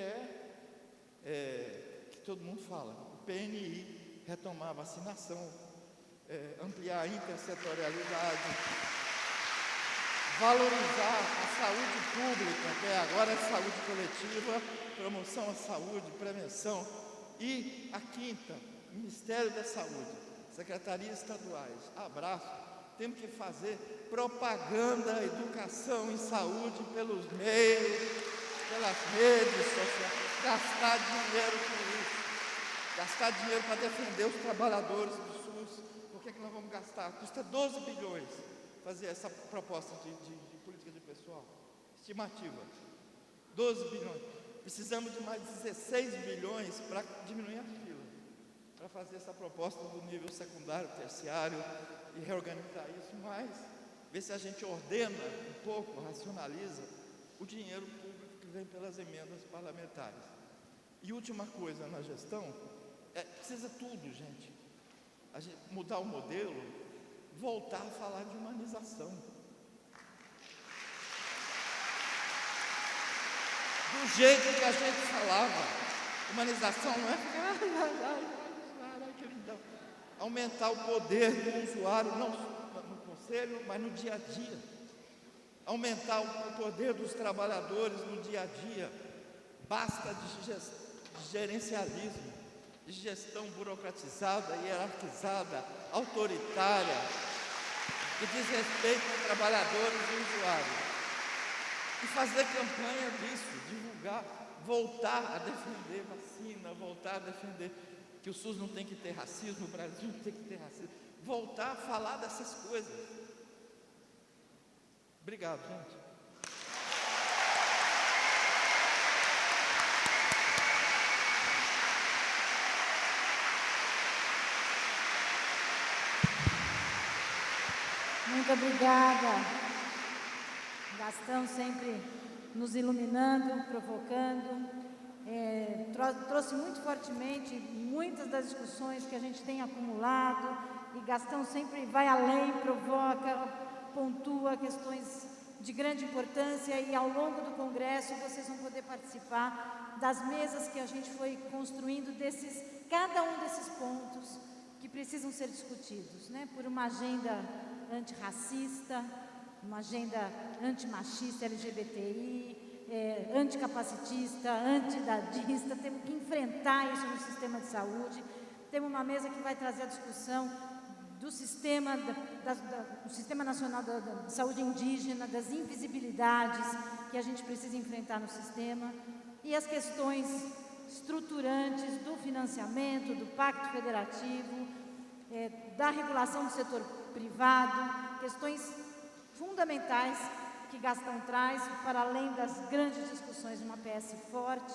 que todo mundo fala, o PNI, retomar a vacinação, ampliar a intersetorialidade, valorizar a saúde pública, que agora é saúde coletiva, promoção à saúde, prevenção. E a quinta, Ministério da Saúde, secretarias estaduais, abraço, temos que fazer propaganda, educação em saúde pelos meios, pelas redes sociais, gastar dinheiro com isso, gastar dinheiro para defender os trabalhadores do SUS. Por que nós vamos gastar? Custa 12 bilhões fazer essa proposta de política de pessoal, estimativa, 12 bilhões. Precisamos de mais 16 bilhões para diminuir a fila, para fazer essa proposta do nível secundário, terciário e reorganizar isso, mas ver se a gente ordena um pouco, racionaliza o dinheiro público que vem pelas emendas parlamentares. E última coisa na gestão, precisa tudo, gente. A gente mudar o modelo, voltar a falar de humanização. Do jeito que a gente falava, humanização não é ficar, que lindão. Aumentar o poder do usuário, não no conselho, mas no dia a dia. Aumentar o poder dos trabalhadores no dia a dia. Basta de gerencialismo, de gestão burocratizada, hierarquizada, autoritária, que diz respeito a trabalhadores e usuários. E fazer campanha disso, divulgar, voltar a defender vacina, voltar a defender que o SUS não tem que ter racismo, o Brasil não tem que ter racismo, voltar a falar dessas coisas. Obrigado, gente. Muito obrigada. Gastão sempre nos iluminando, provocando. Trouxe muito fortemente muitas das discussões que a gente tem acumulado. E Gastão sempre vai além, provoca, pontua questões de grande importância. E ao longo do Congresso vocês vão poder participar das mesas que a gente foi construindo cada um desses pontos que precisam ser discutidos, né? Por uma agenda antirracista, uma agenda antimachista, LGBTI, anticapacitista, antidadista. Temos que enfrentar isso no sistema de saúde. Temos uma mesa que vai trazer a discussão do sistema, do Sistema Nacional da Saúde Indígena, das invisibilidades que a gente precisa enfrentar no sistema, e as questões estruturantes do financiamento, do Pacto Federativo, da regulação do setor privado, questões fundamentais que Gastão traz, para além das grandes discussões de uma PS forte,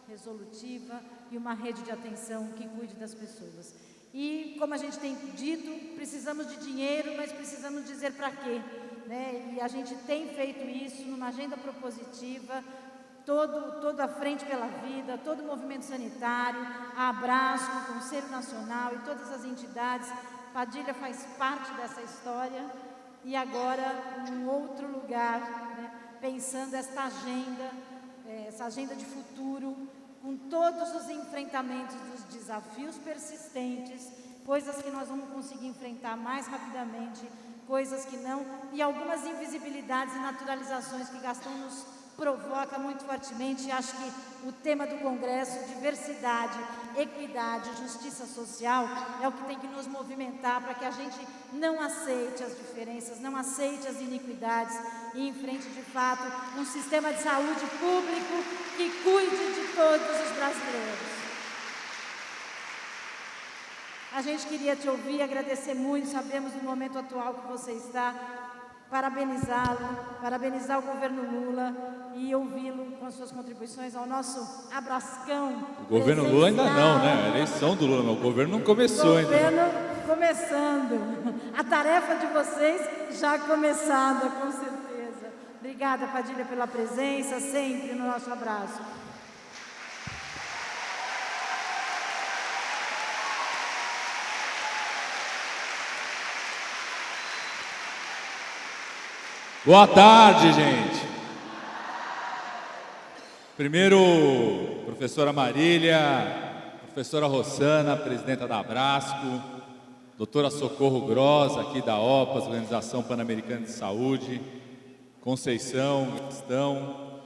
resolutiva e uma rede de atenção que cuide das pessoas. E, como a gente tem dito, precisamos de dinheiro, mas precisamos dizer para quê, né? E a gente tem feito isso numa agenda propositiva, todo a Frente pela Vida, todo o movimento sanitário, a Abraço, o Conselho Nacional e todas as entidades. Padilha faz parte dessa história e agora, num outro lugar, né, pensando essa agenda de futuro, com todos os enfrentamentos dos desafios persistentes, coisas que nós vamos conseguir enfrentar mais rapidamente, coisas que não, e algumas invisibilidades e naturalizações que Gastão nos provoca muito fortemente. Acho que o tema do Congresso, diversidade, equidade, justiça social, é o que tem que nos movimentar para que a gente não aceite as diferenças, não aceite as iniquidades e enfrente de fato um sistema de saúde público que cuide de todos os brasileiros. A gente queria te ouvir, agradecer muito, sabemos do momento atual que você está, parabenizá-lo, parabenizar o governo Lula e ouvi-lo com as suas contribuições ao nosso Abrascão. O governo Lula ainda não, né? A eleição do Lula, o governo não começou ainda. O governo começando. A tarefa de vocês já começada, com certeza. Obrigada, Padilha, pela presença, sempre no nosso abraço. Boa tarde, gente. Primeiro, professora Marília, professora Rossana, presidenta da Abrasco, doutora Socorro Gross, aqui da OPAS, Organização Pan-Americana de Saúde, Conceição, Gastão,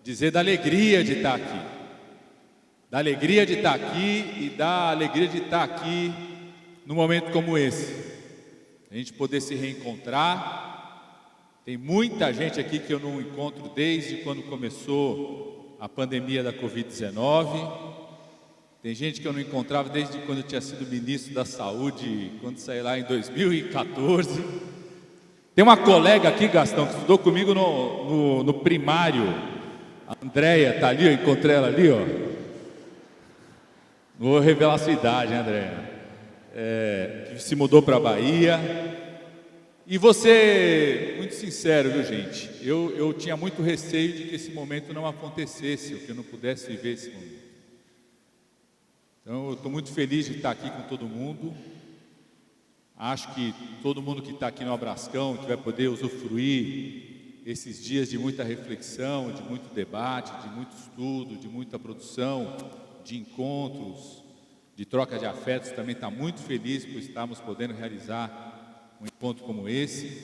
dizer da alegria de estar aqui. Da alegria de estar aqui e da alegria de estar aqui num momento como esse. A gente poder se reencontrar. Tem muita gente aqui que eu não encontro desde quando começou a pandemia da Covid-19. Tem gente que eu não encontrava desde quando eu tinha sido ministro da Saúde, quando saí lá em 2014. Tem uma colega aqui, Gastão, que estudou comigo no primário. A Andréia está ali, eu encontrei ela ali, ó. Não vou revelar a sua idade, Andréia. Que se mudou para a Bahia. E você, muito sincero, viu, gente? Eu tinha muito receio de que esse momento não acontecesse, ou que eu não pudesse viver esse momento. Então, eu estou muito feliz de estar aqui com todo mundo. Acho que todo mundo que está aqui no Abrascão, que vai poder usufruir esses dias de muita reflexão, de muito debate, de muito estudo, de muita produção, de encontros, de troca de afetos, também está muito feliz por estarmos podendo realizar um encontro como esse.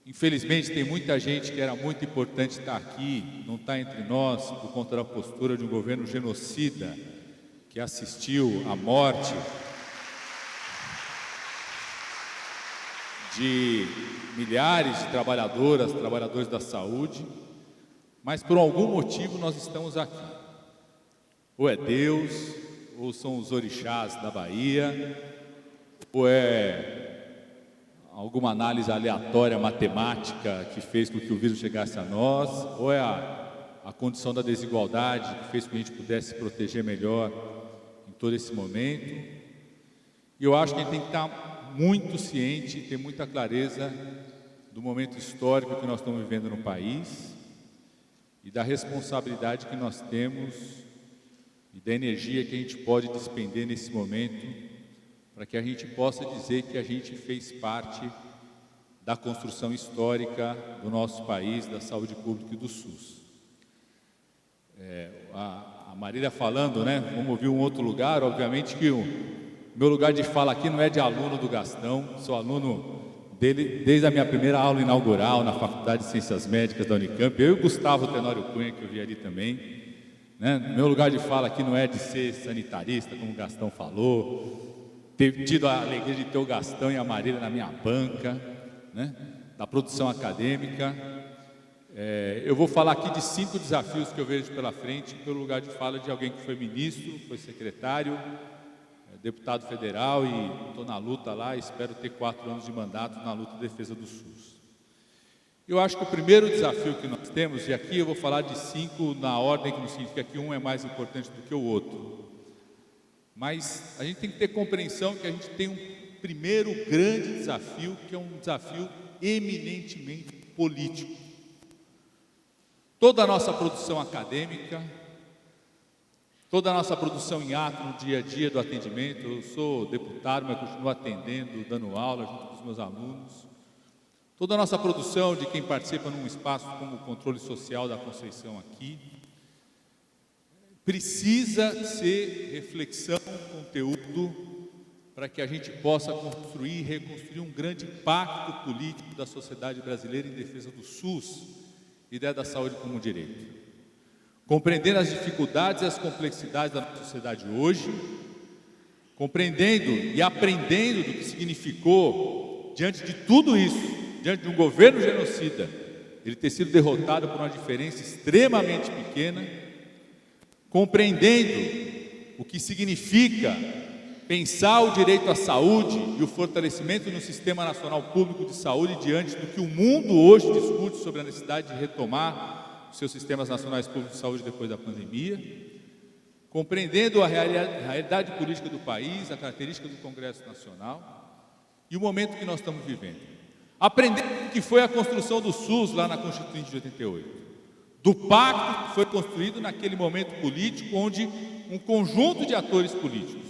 Infelizmente tem muita gente que era muito importante estar aqui, não está entre nós por conta da postura de um governo genocida que assistiu à morte de milhares de trabalhadoras, trabalhadores da saúde, mas por algum motivo nós estamos aqui. Ou é Deus, ou são os orixás da Bahia, ou é alguma análise aleatória matemática que fez com que o vírus chegasse a nós, ou é a condição da desigualdade que fez com que a gente pudesse se proteger melhor em todo esse momento. E eu acho que a gente tem que estar muito ciente, ter muita clareza do momento histórico que nós estamos vivendo no país e da responsabilidade que nós temos e da energia que a gente pode despender nesse momento para que a gente possa dizer que a gente fez parte da construção histórica do nosso país, da saúde pública e do SUS. A Marília falando, né? Vamos ouvir um outro lugar. Obviamente que o meu lugar de fala aqui não é de aluno do Gastão, sou aluno dele desde a minha primeira aula inaugural na Faculdade de Ciências Médicas da Unicamp. Eu e o Gustavo Tenório Cunha, que eu vi ali também, né? Meu lugar de fala aqui não é de ser sanitarista, como o Gastão falou, ter tido a alegria de ter o Gastão e a Marília na minha banca, né? Da produção acadêmica. Eu vou falar aqui de 5 desafios que eu vejo pela frente, pelo lugar de fala de alguém que foi ministro, foi secretário, deputado federal, e estou na luta lá, espero ter 4 anos de mandato na luta de defesa do SUS. Eu acho que o primeiro desafio que nós temos, e aqui eu vou falar de 5 na ordem, que não significa que um é mais importante do que o outro, mas a gente tem que ter compreensão que a gente tem um primeiro grande desafio, que é um desafio eminentemente político. Toda a nossa produção acadêmica, toda a nossa produção em ato no dia a dia do atendimento, eu sou deputado, mas continuo atendendo, dando aula junto com os meus alunos, toda a nossa produção de quem participa num espaço como o controle social da Conceição aqui, precisa ser reflexão, conteúdo, para que a gente possa construir e reconstruir um grande pacto político da sociedade brasileira em defesa do SUS e da saúde como direito. Compreendendo as dificuldades e as complexidades da nossa sociedade hoje, compreendendo e aprendendo do que significou, diante de tudo isso, diante de um governo genocida, ele ter sido derrotado por uma diferença extremamente pequena, compreendendo o que significa pensar o direito à saúde e o fortalecimento no Sistema Nacional Público de Saúde diante do que o mundo hoje discute sobre a necessidade de retomar os seus sistemas nacionais públicos de saúde depois da pandemia, compreendendo a realidade política do país, a característica do Congresso Nacional e o momento que nós estamos vivendo. Aprendendo o que foi a construção do SUS lá na Constituinte de 88. Do pacto que foi construído naquele momento político, onde um conjunto de atores políticos,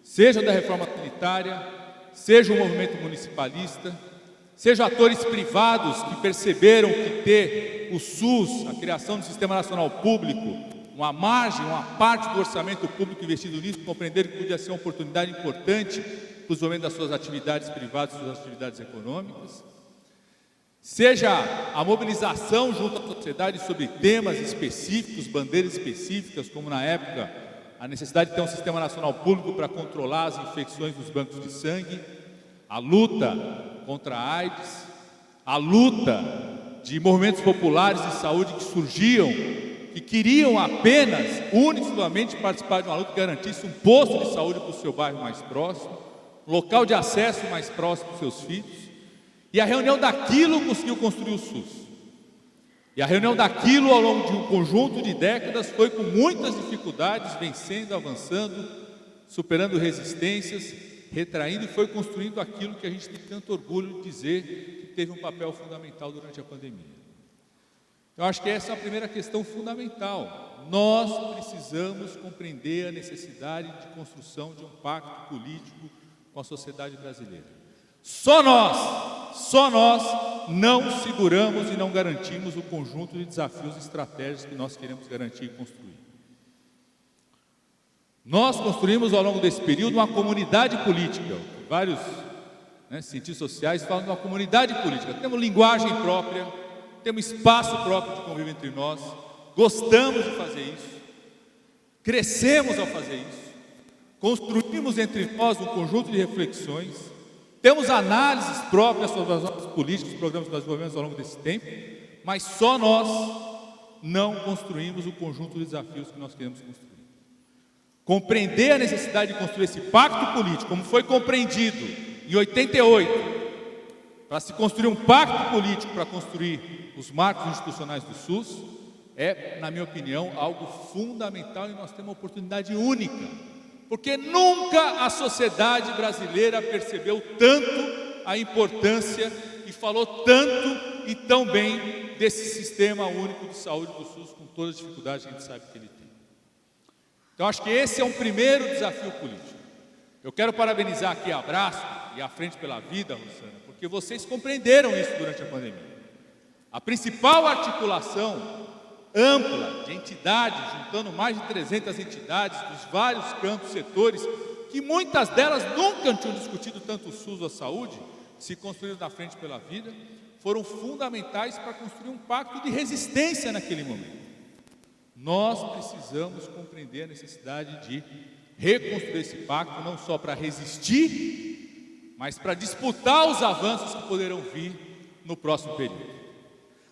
seja da reforma sanitária, seja o movimento municipalista, seja atores privados que perceberam que ter o SUS, a criação do Sistema Nacional Público, uma margem, uma parte do orçamento público investido nisso, compreenderam que podia ser uma oportunidade importante para o desenvolvimento das suas atividades privadas, suas atividades econômicas, seja a mobilização junto à sociedade sobre temas específicos, bandeiras específicas, como na época a necessidade de ter um sistema nacional público para controlar as infecções dos bancos de sangue, a luta contra a AIDS, a luta de movimentos populares de saúde que surgiam, que queriam apenas, unicamente participar de uma luta que garantisse um posto de saúde para o seu bairro mais próximo, um local de acesso mais próximo para os seus filhos. E a reunião daquilo conseguiu construir o SUS. E a reunião daquilo, ao longo de um conjunto de décadas, foi com muitas dificuldades, vencendo, avançando, superando resistências, retraindo, e foi construindo aquilo que a gente tem tanto orgulho de dizer que teve um papel fundamental durante a pandemia. Eu acho que essa é a primeira questão fundamental. Nós precisamos compreender a necessidade de construção de um pacto político com a sociedade brasileira. Só nós não seguramos e não garantimos o conjunto de desafios e estratégias que nós queremos garantir e construir. Nós construímos ao longo desse período uma comunidade política. Vários cientistas sociais falam de uma comunidade política. Temos linguagem própria, temos espaço próprio de convívio entre nós, gostamos de fazer isso, crescemos ao fazer isso, construímos entre nós um conjunto de reflexões, Temos análises próprias sobre as nossas políticas, os programas que nós desenvolvemos ao longo desse tempo, mas só nós não construímos o conjunto de desafios que nós queremos construir. Compreender a necessidade de construir esse pacto político, como foi compreendido em 88, para se construir um pacto político para construir os marcos institucionais do SUS, é, na minha opinião, algo fundamental e nós temos uma oportunidade única, porque nunca a sociedade brasileira percebeu tanto a importância e falou tanto e tão bem desse sistema único de saúde do SUS, com todas as dificuldades que a gente sabe que ele tem. Então, acho que esse é um primeiro desafio político. Eu quero parabenizar aqui a Abrasco e a Frente pela Vida, Rosana, porque vocês compreenderam isso durante a pandemia. A principal articulação ampla de entidades, juntando mais de 300 entidades dos vários campos, setores, que muitas delas nunca tinham discutido tanto o SUS ou a saúde, se construíram na Frente pela Vida, foram fundamentais para construir um pacto de resistência naquele momento. Nós precisamos compreender a necessidade de reconstruir esse pacto, não só para resistir, mas para disputar os avanços que poderão vir no próximo período.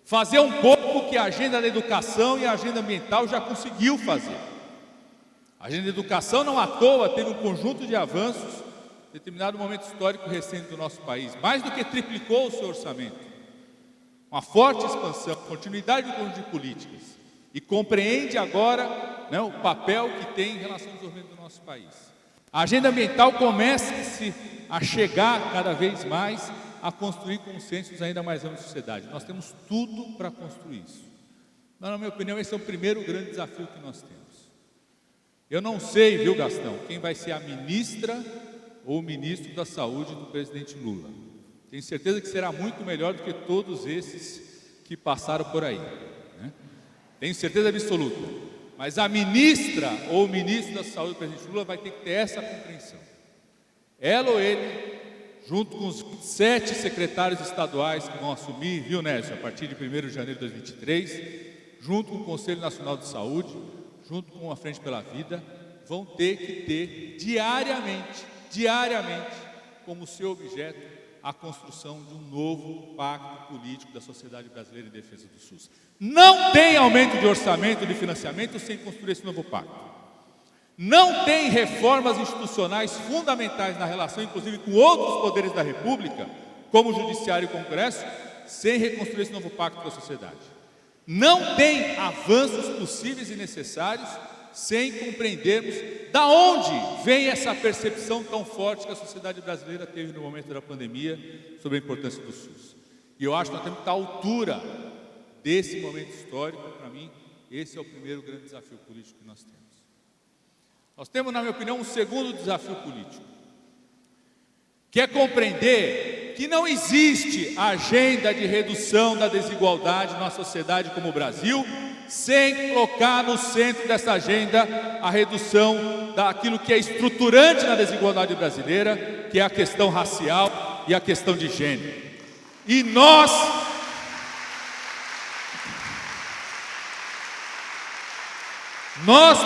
Fazer um pouco o que a agenda da educação e a agenda ambiental já conseguiu fazer. A agenda da educação, não à toa, teve um conjunto de avanços em determinado momento histórico recente do nosso país, mais do que triplicou o seu orçamento. Uma forte expansão, continuidade do conjunto de políticas, e compreende agora, né, o papel que tem em relação ao desenvolvimento do nosso país. A agenda ambiental começa-se a chegar cada vez mais a construir consensos ainda mais amplos na sociedade. Nós temos tudo para construir isso. Mas, na minha opinião, esse é o primeiro grande desafio que nós temos. Eu não sei, viu, Gastão, quem vai ser a ministra ou o ministro da Saúde do presidente Lula. Tenho certeza que será muito melhor do que todos esses que passaram por aí, né? Tenho certeza absoluta. Mas a ministra ou o ministro da Saúde do presidente Lula vai ter que ter essa compreensão. Ela ou ele, junto com os 7 secretários estaduais que vão assumir, viu, Nécio, a partir de 1º de janeiro de 2023, junto com o Conselho Nacional de Saúde, junto com a Frente pela Vida, vão ter que ter diariamente, como seu objeto, a construção de um novo pacto político da sociedade brasileira em defesa do SUS. Não tem aumento de orçamento e de financiamento sem construir esse novo pacto. Não tem reformas institucionais fundamentais na relação, inclusive, com outros poderes da República, como o Judiciário e o Congresso, sem reconstruir esse novo pacto com a sociedade. Não tem avanços possíveis e necessários sem compreendermos da onde vem essa percepção tão forte que a sociedade brasileira teve no momento da pandemia sobre a importância do SUS. E eu acho que nós temos que estar à altura desse momento histórico. Para mim, esse é o primeiro grande desafio político que nós temos. Nós temos, na minha opinião, um segundo desafio político, que é compreender que não existe agenda de redução da desigualdade na sociedade como o Brasil, sem colocar no centro dessa agenda a redução daquilo que é estruturante na desigualdade brasileira, que é a questão racial e a questão de gênero. E nós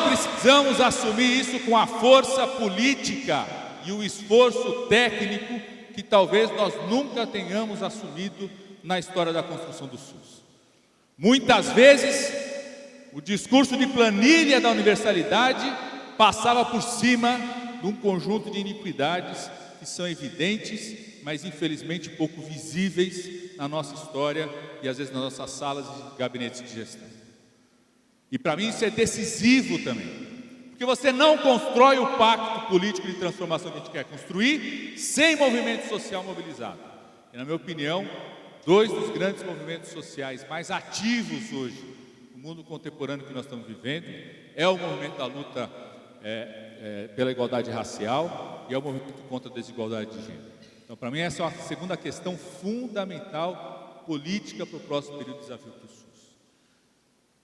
precisamos assumir isso com a força política e o esforço técnico que talvez nós nunca tenhamos assumido na história da construção do SUS. Muitas vezes, o discurso de planilha da universalidade passava por cima de um conjunto de iniquidades que são evidentes, mas infelizmente pouco visíveis na nossa história e às vezes nas nossas salas e gabinetes de gestão. E para mim isso é decisivo também, porque você não constrói o pacto político de transformação que a gente quer construir sem movimento social mobilizado. E, na minha opinião, 2 dos grandes movimentos sociais mais ativos hoje no mundo contemporâneo que nós estamos vivendo é o movimento da luta pela igualdade racial e é o movimento contra a desigualdade de gênero. Então, para mim, essa é a segunda questão fundamental política para o próximo período de desafio do SUS.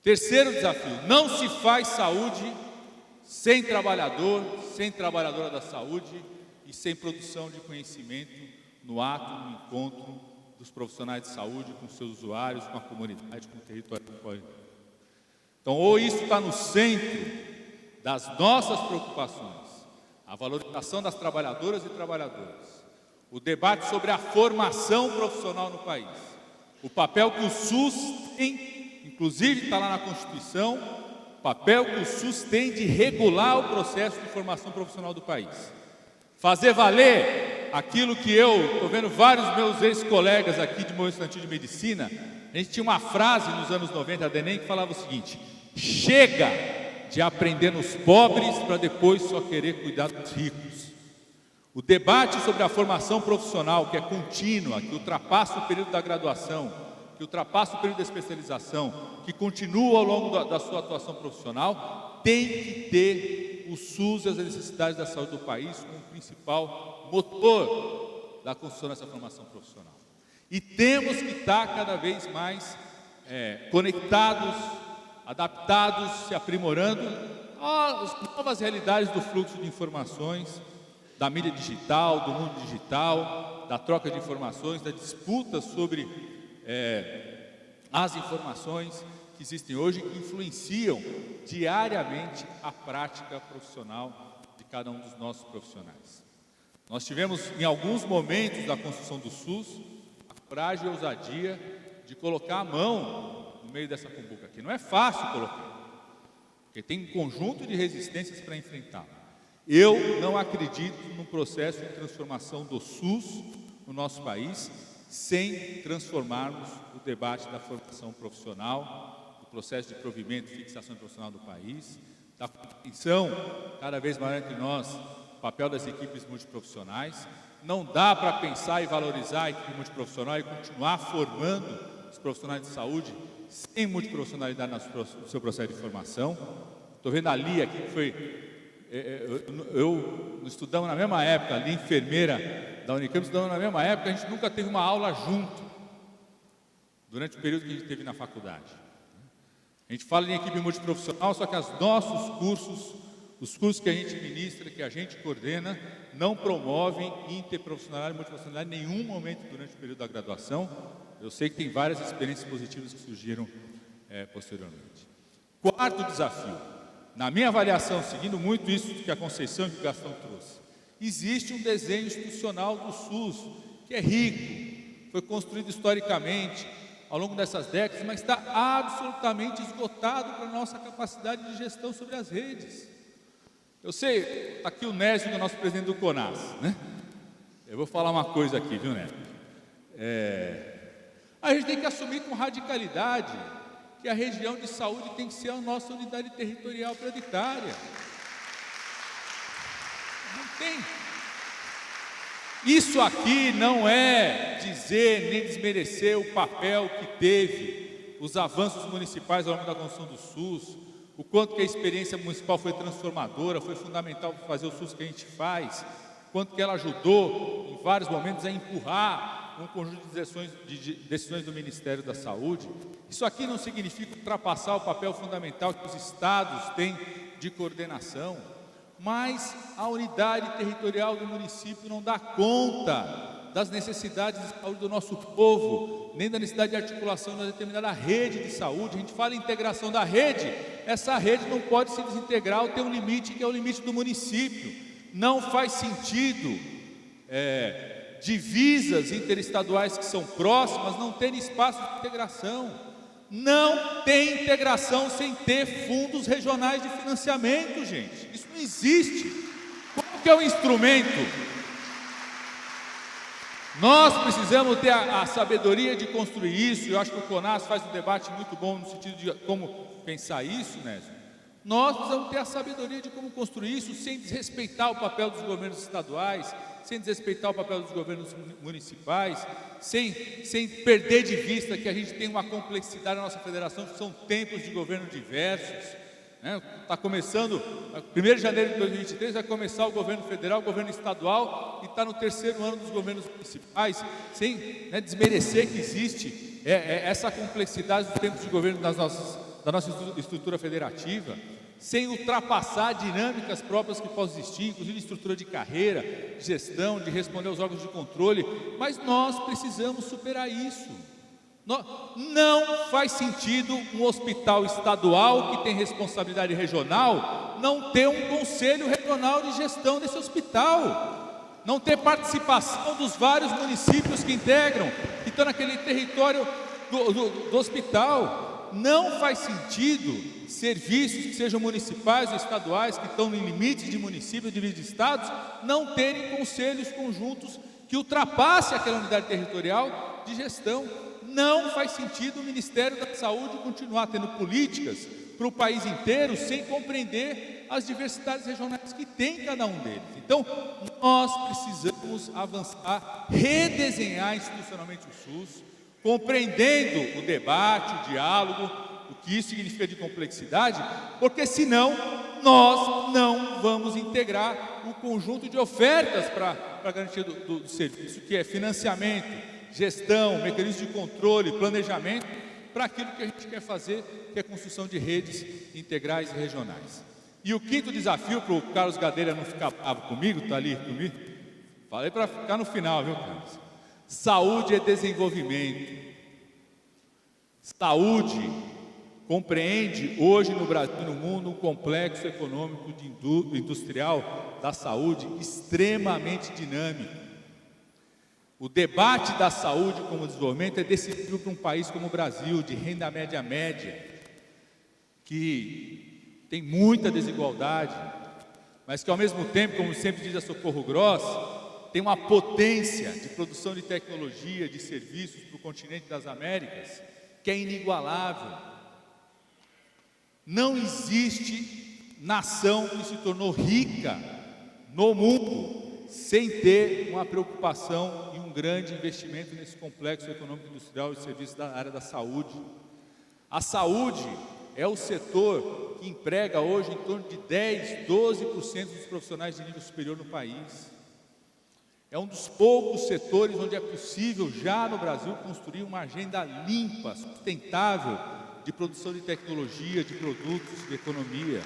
Terceiro desafio: não se faz saúde sem trabalhador, sem trabalhadora da saúde e sem produção de conhecimento no ato, no encontro dos profissionais de saúde com seus usuários, com a comunidade, com o território que pode. Então, ou isso está no centro das nossas preocupações, a valorização das trabalhadoras e trabalhadores, o debate sobre a formação profissional no país, o papel que o SUS tem, inclusive está lá na Constituição, o papel que o SUS tem de regular o processo de formação profissional do país. Fazer valer aquilo que eu estou vendo vários meus ex-colegas aqui de movimento estudantil de medicina. A gente tinha uma frase nos anos 90 da ENEM que falava o seguinte: chega de aprender nos pobres para depois só querer cuidar dos ricos. O debate sobre a formação profissional, que é contínua, que ultrapassa o período da graduação, que ultrapassa o período da especialização, que continua ao longo da sua atuação profissional, tem que ter o SUS e as necessidades da saúde do país como principal motor da construção dessa formação profissional. E temos que estar cada vez mais conectados, adaptados, se aprimorando às novas realidades do fluxo de informações, da mídia digital, do mundo digital, da troca de informações, da disputa sobre as informações que existem hoje, que influenciam diariamente a prática profissional de cada um dos nossos profissionais. Nós tivemos, em alguns momentos da construção do SUS, a coragem e a ousadia de colocar a mão no meio dessa cumbuca aqui. Não é fácil colocar, porque tem um conjunto de resistências para enfrentar. Eu não acredito num processo de transformação do SUS no nosso país sem transformarmos o debate da formação profissional, do processo de provimento e fixação profissional do país, da compreensão cada vez maior entre nós, o papel das equipes multiprofissionais. Não dá para pensar e valorizar a equipe multiprofissional e continuar formando os profissionais de saúde sem multiprofissionalidade no seu processo de formação. Estou vendo a Lia aqui, que foi... Nós estudamos na mesma época, ali, enfermeira da Unicamp, estudamos na mesma época, a gente nunca teve uma aula junto, durante o período que a gente teve na faculdade. A gente fala em equipe multiprofissional, só que os nossos cursos, os cursos que a gente ministra, que a gente coordena, não promovem interprofissionalidade e multiprofissionalidade em nenhum momento durante o período da graduação. Eu sei que tem várias experiências positivas que surgiram posteriormente. Quarto desafio. Na minha avaliação, seguindo muito isso que a Conceição e que o Gastão trouxe, existe um desenho institucional do SUS que é rico, foi construído historicamente ao longo dessas décadas, mas está absolutamente esgotado para a nossa capacidade de gestão sobre as redes. Eu sei, aqui o Nésio, o nosso presidente do CONAS, né? Eu vou falar uma coisa aqui, viu, Nésio? A gente tem que assumir com radicalidade que a região de saúde tem que ser a nossa unidade territorial prioritária. Não tem. Isso aqui não é dizer nem desmerecer o papel que teve os avanços municipais ao longo da construção do SUS, o quanto que a experiência municipal foi transformadora, foi fundamental para fazer o SUS que a gente faz, o quanto que ela ajudou em vários momentos a empurrar um conjunto de decisões do Ministério da Saúde. Isso aqui não significa ultrapassar o papel fundamental que os estados têm de coordenação, mas a unidade territorial do município não dá conta das necessidades de saúde do nosso povo, nem da necessidade de articulação de uma determinada rede de saúde. A gente fala em integração da rede, essa rede não pode se desintegrar ou ter um limite que é o limite do município. Não faz sentido divisas interestaduais que são próximas não terem espaço de integração. Não tem integração sem ter fundos regionais de financiamento, gente. Isso não existe. Qual que é o instrumento? Nós precisamos ter a sabedoria de construir isso. Eu acho que o CONAS faz um debate muito bom no sentido de como pensar isso, Nésio. Nós precisamos ter a sabedoria de como construir isso sem desrespeitar o papel dos governos estaduais, sem desrespeitar o papel dos governos municipais, sem perder de vista que a gente tem uma complexidade na nossa federação, que são tempos de governo diversos. Está começando, 1º de janeiro de 2023, vai começar o governo federal, o governo estadual, e está no 3º ano dos governos municipais, sem desmerecer que existe essa complexidade dos tempos de governo da nossa estrutura federativa, sem ultrapassar dinâmicas próprias que possam existir, inclusive de estrutura de carreira, de gestão, de responder aos órgãos de controle, mas nós precisamos superar isso. Não faz sentido um hospital estadual que tem responsabilidade regional não ter um conselho regional de gestão desse hospital. não ter participação dos vários municípios que integram, que estão naquele território do hospital. Não faz sentido serviços que sejam municipais ou estaduais, que estão em limites de municípios, de estados, não terem conselhos conjuntos que ultrapassem aquela unidade territorial de gestão. Não faz sentido o Ministério da Saúde continuar tendo políticas para o país inteiro sem compreender as diversidades regionais que tem cada um deles. Então, nós precisamos avançar, redesenhar institucionalmente o SUS, compreendendo o debate, o diálogo, o que isso significa de complexidade, porque senão nós não vamos integrar o conjunto de ofertas para a garantia do serviço, que é financiamento, gestão, mecanismo de controle, planejamento, para aquilo que a gente quer fazer, que é a construção de redes integrais e regionais. E o quinto desafio, para o Carlos Gadelha não ficar bravo comigo, está ali comigo, falei para ficar no final, viu, Carlos? Saúde é desenvolvimento. Saúde compreende hoje no Brasil e no mundo um complexo econômico industrial da saúde extremamente dinâmico. O debate da saúde como desenvolvimento é decisivo para um país como o Brasil, de renda média, que tem muita desigualdade, mas que ao mesmo tempo, como sempre diz a Socorro Gross, tem uma potência de produção de tecnologia, de serviços para o continente das Américas, que é inigualável. Não existe nação que se tornou rica no mundo sem ter uma preocupação e um grande investimento nesse complexo econômico industrial e serviços da área da saúde. A saúde é o setor que emprega hoje em torno de 10, 12% dos profissionais de nível superior no país. É um dos poucos setores onde é possível já no Brasil construir uma agenda limpa, sustentável de produção de tecnologia, de produtos, de economia.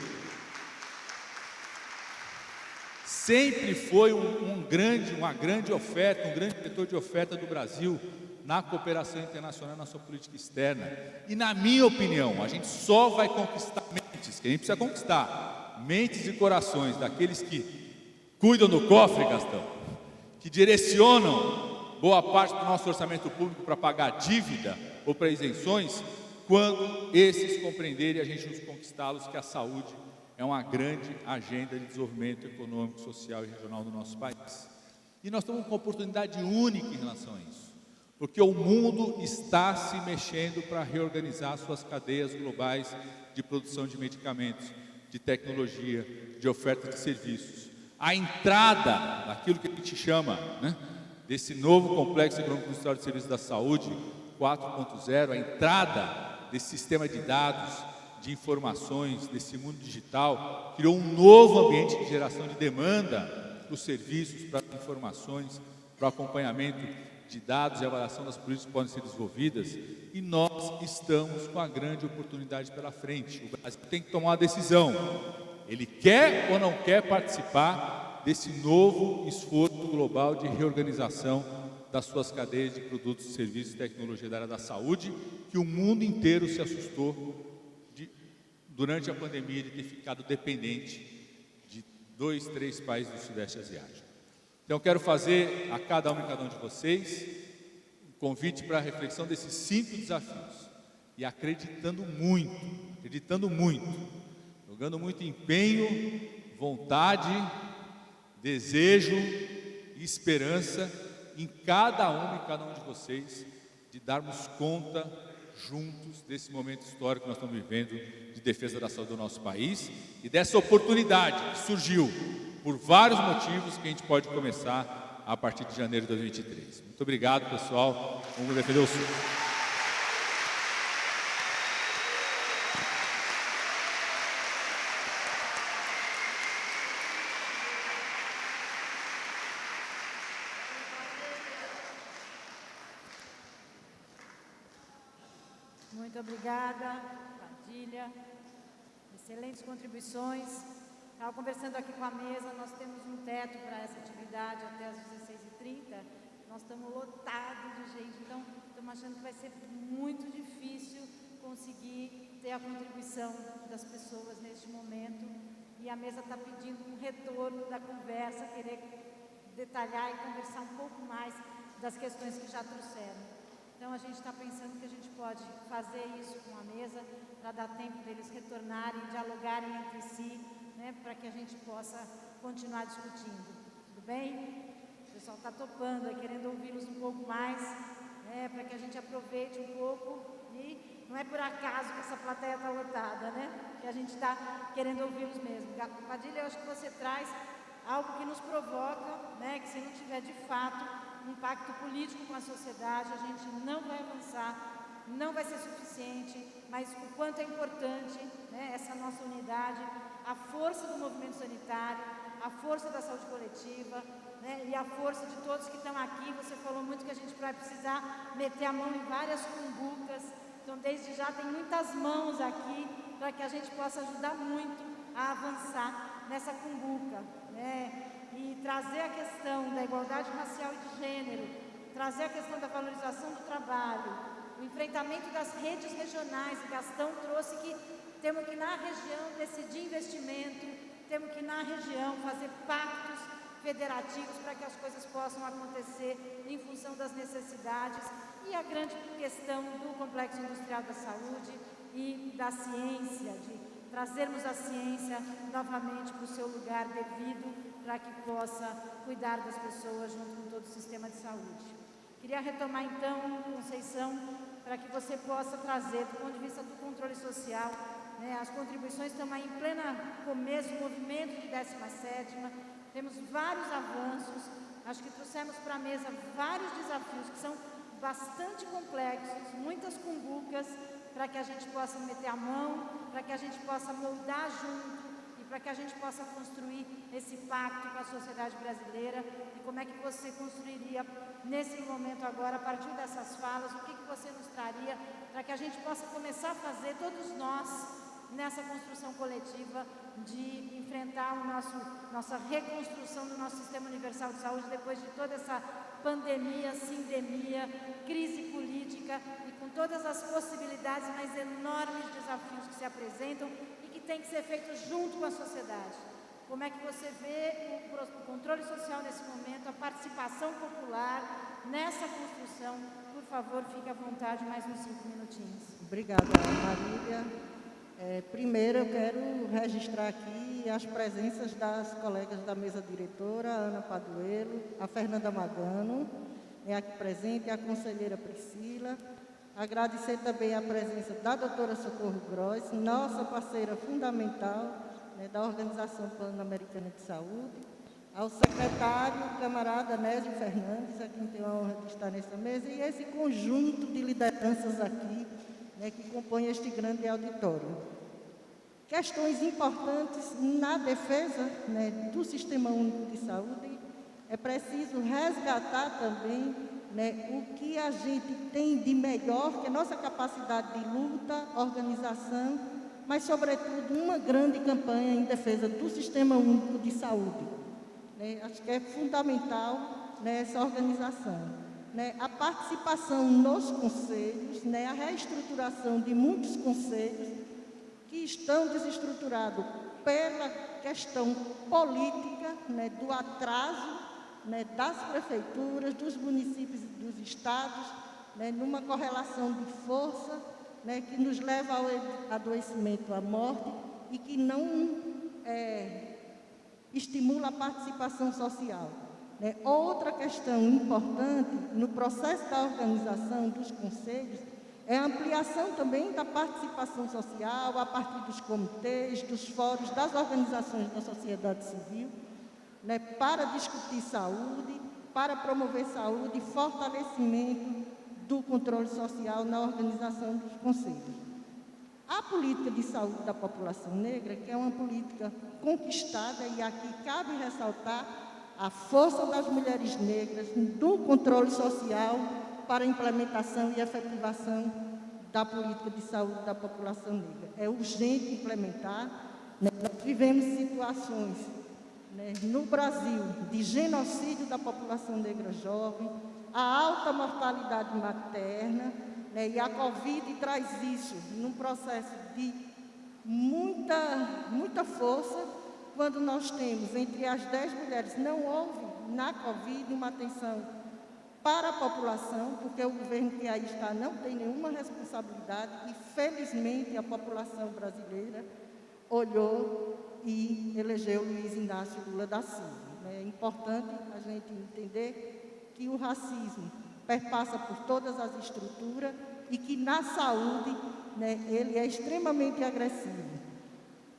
Sempre foi uma grande oferta, um grande setor de oferta do Brasil na cooperação internacional, na sua política externa. E na minha opinião, a gente só vai conquistar mentes, que a gente precisa conquistar, mentes e corações daqueles que cuidam do cofre, Gastão, que direcionam boa parte do nosso orçamento público para pagar dívida ou para isenções, quando esses compreenderem a gente nos conquistá-los, que a saúde é uma grande agenda de desenvolvimento econômico, social e regional do nosso país. E nós temos uma oportunidade única em relação a isso, porque o mundo está se mexendo para reorganizar suas cadeias globais de produção de medicamentos, de tecnologia, de oferta de serviços. A entrada daquilo que a gente chama, desse novo complexo econômico industrial de serviços da saúde 4.0, a entrada desse sistema de dados, de informações, desse mundo digital, criou um novo ambiente de geração de demanda para os serviços, para as informações, para o acompanhamento de dados e avaliação das políticas que podem ser desenvolvidas, e nós estamos com a grande oportunidade pela frente. O Brasil tem que tomar uma decisão. Ele quer ou não quer participar desse novo esforço global de reorganização das suas cadeias de produtos, serviços e tecnologia da área da saúde, que o mundo inteiro se assustou durante a pandemia de ter ficado dependente de 2, 3 países do Sudeste Asiático. Então, eu quero fazer a cada um e cada um de vocês um convite para a reflexão desses 5 desafios, e acreditando muito, jogando muito empenho, vontade, desejo e esperança em cada um e cada um de vocês, de darmos conta juntos desse momento histórico que nós estamos vivendo de defesa da saúde do nosso país e dessa oportunidade que surgiu por vários motivos que a gente pode começar a partir de janeiro de 2023. Muito obrigado, pessoal. Vamos defender o SUS. Muito obrigada, Padilha. Excelentes contribuições. Estava conversando aqui com a mesa, nós temos um teto para essa atividade até às 16h30. Nós estamos lotados de gente, então estamos achando que vai ser muito difícil conseguir ter a contribuição das pessoas neste momento. E a mesa está pedindo um retorno da conversa, querer detalhar e conversar um pouco mais das questões que já trouxeram. Então, a gente está pensando que a gente pode fazer isso com a mesa, para dar tempo deles retornarem, dialogarem entre si, né, para que a gente possa continuar discutindo. Tudo bem? O pessoal está topando, querendo ouvi-los um pouco mais, né, para que a gente aproveite um pouco. E não é por acaso que essa plateia está lotada, né? Que a gente está querendo ouvi-los mesmo. Padilha, eu acho que você traz algo que nos provoca, né, que se não tiver de fato um pacto político com a sociedade, a gente não vai avançar, não vai ser suficiente, mas o quanto é importante, né, essa nossa unidade, a força do movimento sanitário, a força da saúde coletiva, né, e a força de todos que estão aqui. Você falou muito que a gente vai precisar meter a mão em várias cumbucas, então desde já tem muitas mãos aqui para que a gente possa ajudar muito a avançar nessa cumbuca, né? E trazer a questão da igualdade racial e de gênero, trazer a questão da valorização do trabalho, o enfrentamento das redes regionais. O Gastão trouxe que temos que na região decidir investimento, temos que na região fazer pactos federativos para que as coisas possam acontecer em função das necessidades, e a grande questão do complexo industrial da saúde e da ciência, de trazermos a ciência novamente para o seu lugar devido, para que possa cuidar das pessoas junto com todo o sistema de saúde. Queria retomar então, Conceição, para que você possa trazer, do ponto de vista do controle social, né, as contribuições estão aí em pleno começo, movimento de 17ª, temos vários avanços, acho que trouxemos para a mesa vários desafios que são bastante complexos, muitas cumbucas, para que a gente possa meter a mão, para que a gente possa moldar junto, para que a gente possa construir esse pacto com a sociedade brasileira. E como é que você construiria nesse momento agora, a partir dessas falas, o que você nos traria para que a gente possa começar a fazer, todos nós, nessa construção coletiva de enfrentar nossa reconstrução do nosso sistema universal de saúde depois de toda essa pandemia, sindemia, crise política e com todas as possibilidades, mas enormes desafios que se apresentam e que tem que ser feito junto com a sociedade. Como é que você vê o controle social nesse momento, a participação popular nessa construção? Por favor, fique à vontade, mais uns 5 minutinhos. Obrigada, Marília. Primeiro, eu quero registrar aqui as presenças das colegas da mesa diretora, a Ana Paduello, a Fernanda Magano, aqui presente, a conselheira Priscila. Agradecer também a presença da doutora Socorro Gross, nossa parceira fundamental, da Organização Pan-Americana de Saúde, ao secretário, camarada Nésio Fernandes, a quem tenho a honra de estar nessa mesa, e esse conjunto de lideranças aqui, que compõe este grande auditório. Questões importantes na defesa, do Sistema Único de Saúde. É preciso resgatar também, o que a gente tem de melhor, que é a nossa capacidade de luta, organização, mas, sobretudo, uma grande campanha em defesa do Sistema Único de Saúde. Acho que é fundamental, essa organização. A participação nos conselhos, a reestruturação de muitos conselhos que estão desestruturados pela questão política, do atraso, das prefeituras, dos municípios e dos estados, numa correlação de força, que nos leva ao adoecimento, à morte, e que não estimula a participação social. Outra questão importante no processo da organização dos conselhos é a ampliação também da participação social a partir dos comitês, dos fóruns, das organizações da sociedade civil, para discutir saúde, para promover saúde e fortalecimento do controle social na organização dos conselhos. A política de saúde da população negra, que é uma política conquistada, e aqui cabe ressaltar a força das mulheres negras do controle social para a implementação e efetivação da política de saúde da população negra. É urgente implementar. Nós vivemos situações, no Brasil, de genocídio da população negra jovem, a alta mortalidade materna, e a Covid traz isso num processo de muita força, quando nós temos, entre as 10 mulheres, não houve na Covid uma atenção para a população, porque o governo que aí está não tem nenhuma responsabilidade e, felizmente, a população brasileira olhou e elegeu Luiz Inácio Lula da Silva. É importante a gente entender que o racismo perpassa por todas as estruturas e que na saúde, né, ele é extremamente agressivo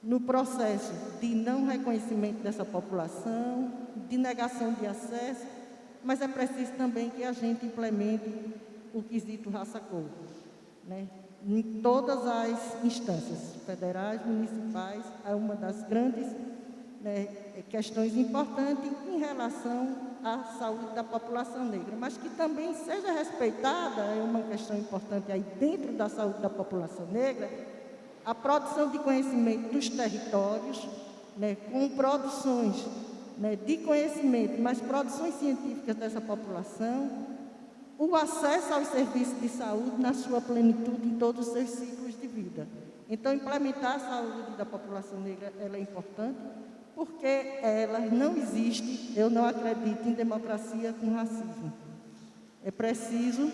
no processo de não reconhecimento dessa população, de negação de acesso, mas é preciso também que a gente implemente o quesito raça-cor, né, em todas as instâncias, federais, municipais. É uma das grandes, né, questões importantes em relação à saúde da população negra, mas que também seja respeitada, é uma questão importante aí dentro da saúde da população negra, a produção de conhecimento dos territórios, né, com produções, né, de conhecimento, mas produções científicas dessa população, o acesso aos serviços de saúde na sua plenitude em todos os seus ciclos de vida. Então, implementar a saúde da população negra, ela é importante, porque ela não existe, eu não acredito em democracia com racismo. É preciso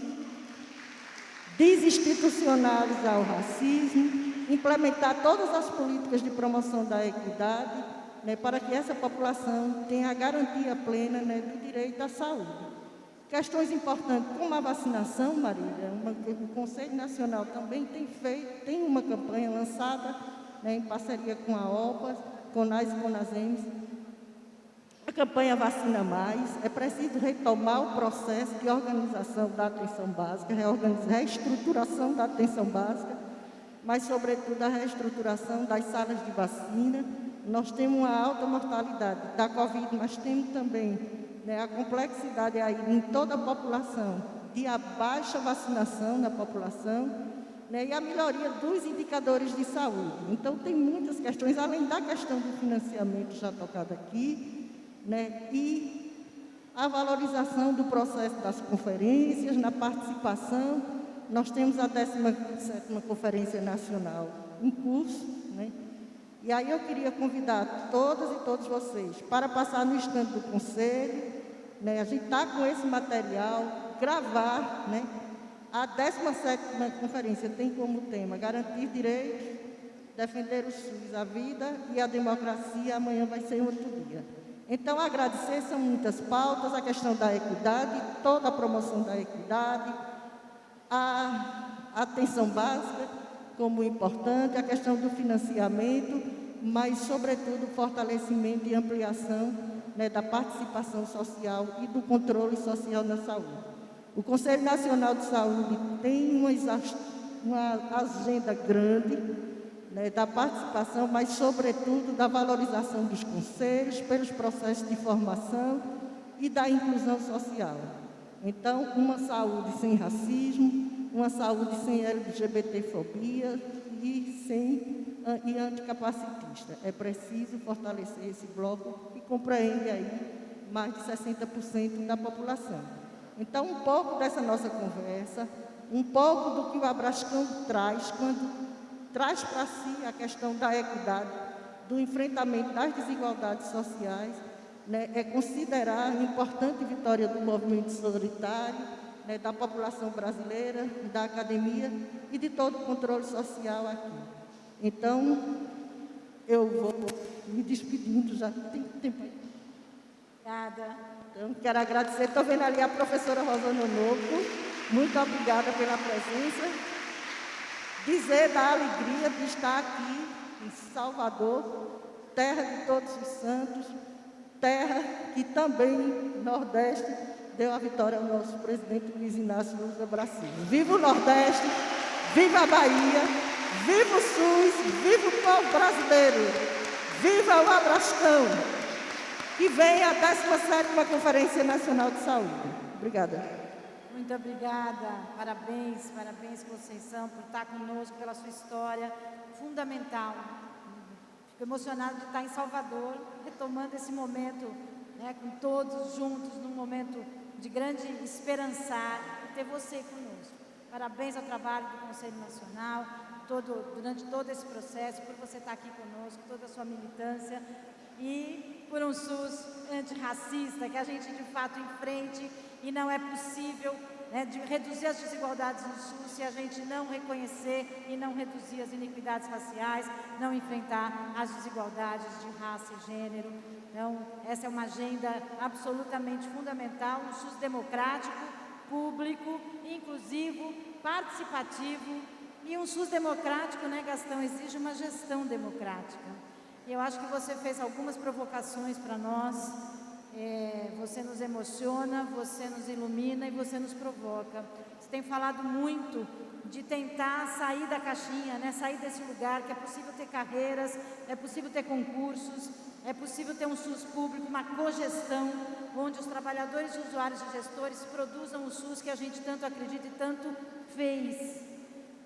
desinstitucionalizar o racismo, implementar todas as políticas de promoção da equidade, né, para que essa população tenha a garantia plena, né, do direito à saúde. Questões importantes como a vacinação, Marília, o Conselho Nacional também tem uma campanha lançada, né, em parceria com a OPAS, CONAS e CONASEMS, a campanha Vacina Mais. É preciso retomar o processo de organização da atenção básica, reestruturação da atenção básica, mas, sobretudo, a reestruturação das salas de vacina. Nós temos uma alta mortalidade da Covid, mas temos também, né, a complexidade aí em toda a população, de a baixa vacinação na população, né, e a melhoria dos indicadores de saúde. Então, tem muitas questões, além da questão do financiamento já tocada aqui, né, e a valorização do processo das conferências, na participação. Nós temos a 17ª Conferência Nacional em curso, né, e aí eu queria convidar todas e todos vocês para passar no estande do Conselho, né, a gente está com esse material, gravar, né. A 17ª Conferência tem como tema garantir direitos, defender o SUS, a vida e a democracia. Amanhã vai ser outro dia. Então, agradecer, são muitas pautas, a questão da equidade, toda a promoção da equidade, a atenção básica como importante, a questão do financiamento, mas, sobretudo, o fortalecimento e ampliação, né, da participação social e do controle social na saúde. O Conselho Nacional de Saúde tem uma agenda grande, né, da participação, mas, sobretudo, da valorização dos conselhos pelos processos de formação e da inclusão social. Então, uma saúde sem racismo, uma saúde sem LGBTfobia e anticapacitista. É preciso fortalecer esse bloco que compreende aí mais de 60% da população. Então, um pouco dessa nossa conversa, um pouco do que o Abrascão traz, quando traz para si a questão da equidade, do enfrentamento das desigualdades sociais, né, é considerar a importante vitória do movimento solitário, né, da população brasileira, da academia e de todo o controle social aqui. Então, eu vou me despedindo, já tem tempo aí. Obrigada. Então, quero agradecer, estou vendo ali a professora Rosana Onoco, muito obrigada pela presença. Dizer da alegria de estar aqui em Salvador, terra de todos os santos, terra que também, Nordeste, deu a vitória ao nosso presidente Luiz Inácio Lula da Silva. Viva o Nordeste, viva a Bahia, viva o SUS, viva o povo brasileiro, viva o Abrascão, e vem a 17ª Conferência Nacional de Saúde. Obrigada. Muito obrigada, parabéns, parabéns, Conceição, por estar conosco, pela sua história fundamental. Fico emocionada de estar em Salvador, retomando esse momento, né, com todos juntos, num momento de grande esperançar, e ter você conosco. Parabéns ao trabalho do Conselho Nacional, durante todo esse processo, por você estar aqui conosco, toda a sua militância. e por um SUS antirracista, que a gente de fato enfrente, e não é possível de reduzir as desigualdades no SUS se a gente não reconhecer e não reduzir as iniquidades raciais, não enfrentar as desigualdades de raça e gênero. Então, essa é uma agenda absolutamente fundamental, um SUS democrático, público, inclusivo, participativo, e um SUS democrático, né, Gastão, exige uma gestão democrática. Eu acho que você fez algumas provocações para nós, você nos emociona, você nos ilumina e você nos provoca. Você tem falado muito de tentar sair da caixinha, né? Sair desse lugar, que é possível ter carreiras, é possível ter concursos, é possível ter um SUS público, uma cogestão, onde os trabalhadores e usuários e gestores produzam o SUS que a gente tanto acredita e tanto fez.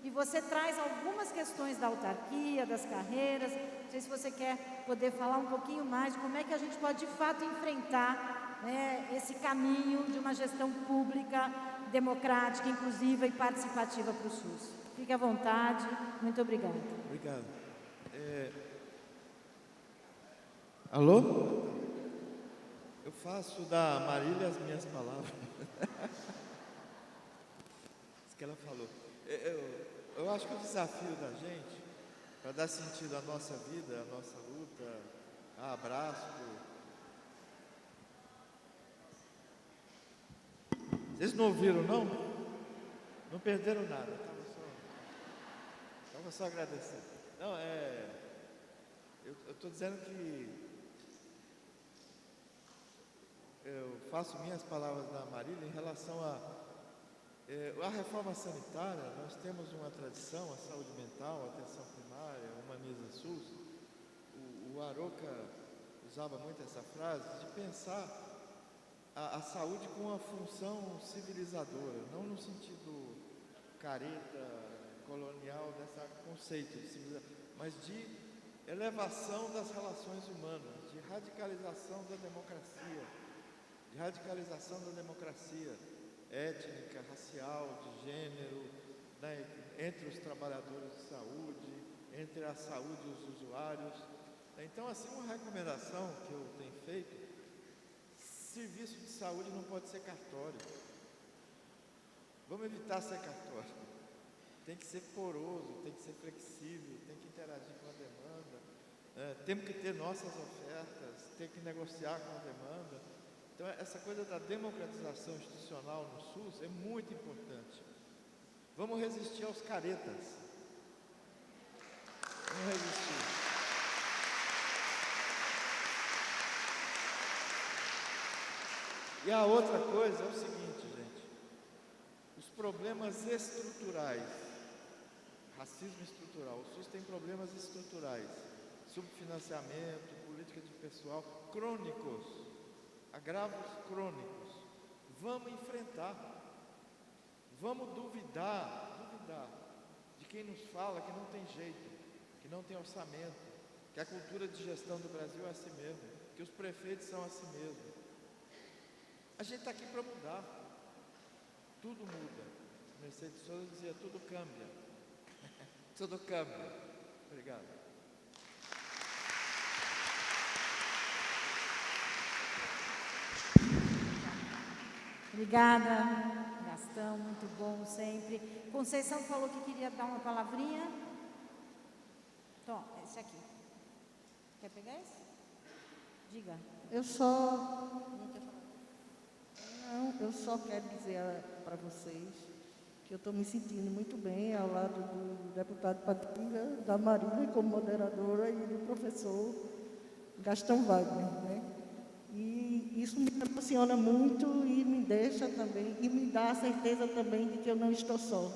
E você traz algumas questões da autarquia, das carreiras. Não sei se você quer poder falar um pouquinho mais de como é que a gente pode de fato enfrentar, né, esse caminho de uma gestão pública, democrática, inclusiva e participativa para o SUS. Fique à vontade. Muito obrigada. Obrigado. Alô? Eu faço da Marília as minhas palavras. Isso que ela falou. Eu acho que o desafio da gente, para dar sentido à nossa vida, à nossa luta, a Abrasco. Vocês não ouviram, não? Não perderam nada, estava só agradecendo. Não, eu estou dizendo que eu faço minhas palavras da Marília em relação a reforma sanitária. Nós temos uma tradição, a saúde mental, a atenção primária, humaniza SUS. O Aroca usava muito essa frase de pensar a saúde com uma função civilizadora, não no sentido careta, colonial, desse conceito de civilização, mas de elevação das relações humanas, de radicalização da democracia, étnica, racial, de gênero, né, entre os trabalhadores de saúde, entre a saúde e os usuários. Então, assim, uma recomendação que eu tenho feito: serviço de saúde não pode ser cartório. Vamos evitar ser cartório. Tem que ser poroso, tem que ser flexível, tem que interagir com a demanda, temos que ter nossas ofertas, tem que negociar com a demanda. Então, essa coisa da democratização institucional no SUS é muito importante. Vamos resistir aos caretas. Vamos resistir. E a outra coisa é o seguinte, gente: os problemas estruturais, racismo estrutural, o SUS tem problemas estruturais, subfinanciamento, política de pessoal, crônicos, agravos crônicos. Vamos enfrentar, vamos duvidar de quem nos fala que não tem jeito, que não tem orçamento, que a cultura de gestão do Brasil é assim mesmo, que os prefeitos são assim mesmo. A gente está aqui para mudar. Tudo muda. Mercedes Souza dizia: tudo cambia. Tudo cambia. Obrigado. Obrigada, Gastão, muito bom sempre. Conceição falou que queria dar uma palavrinha. Então, esse aqui. Quer pegar esse? Diga. Eu só quero dizer para vocês que eu estou me sentindo muito bem ao lado do deputado Padilha, da Marília como moderadora e do professor Gastão Wagner, né? E isso me emociona muito e me deixa também, e me dá a certeza também de que eu não estou só,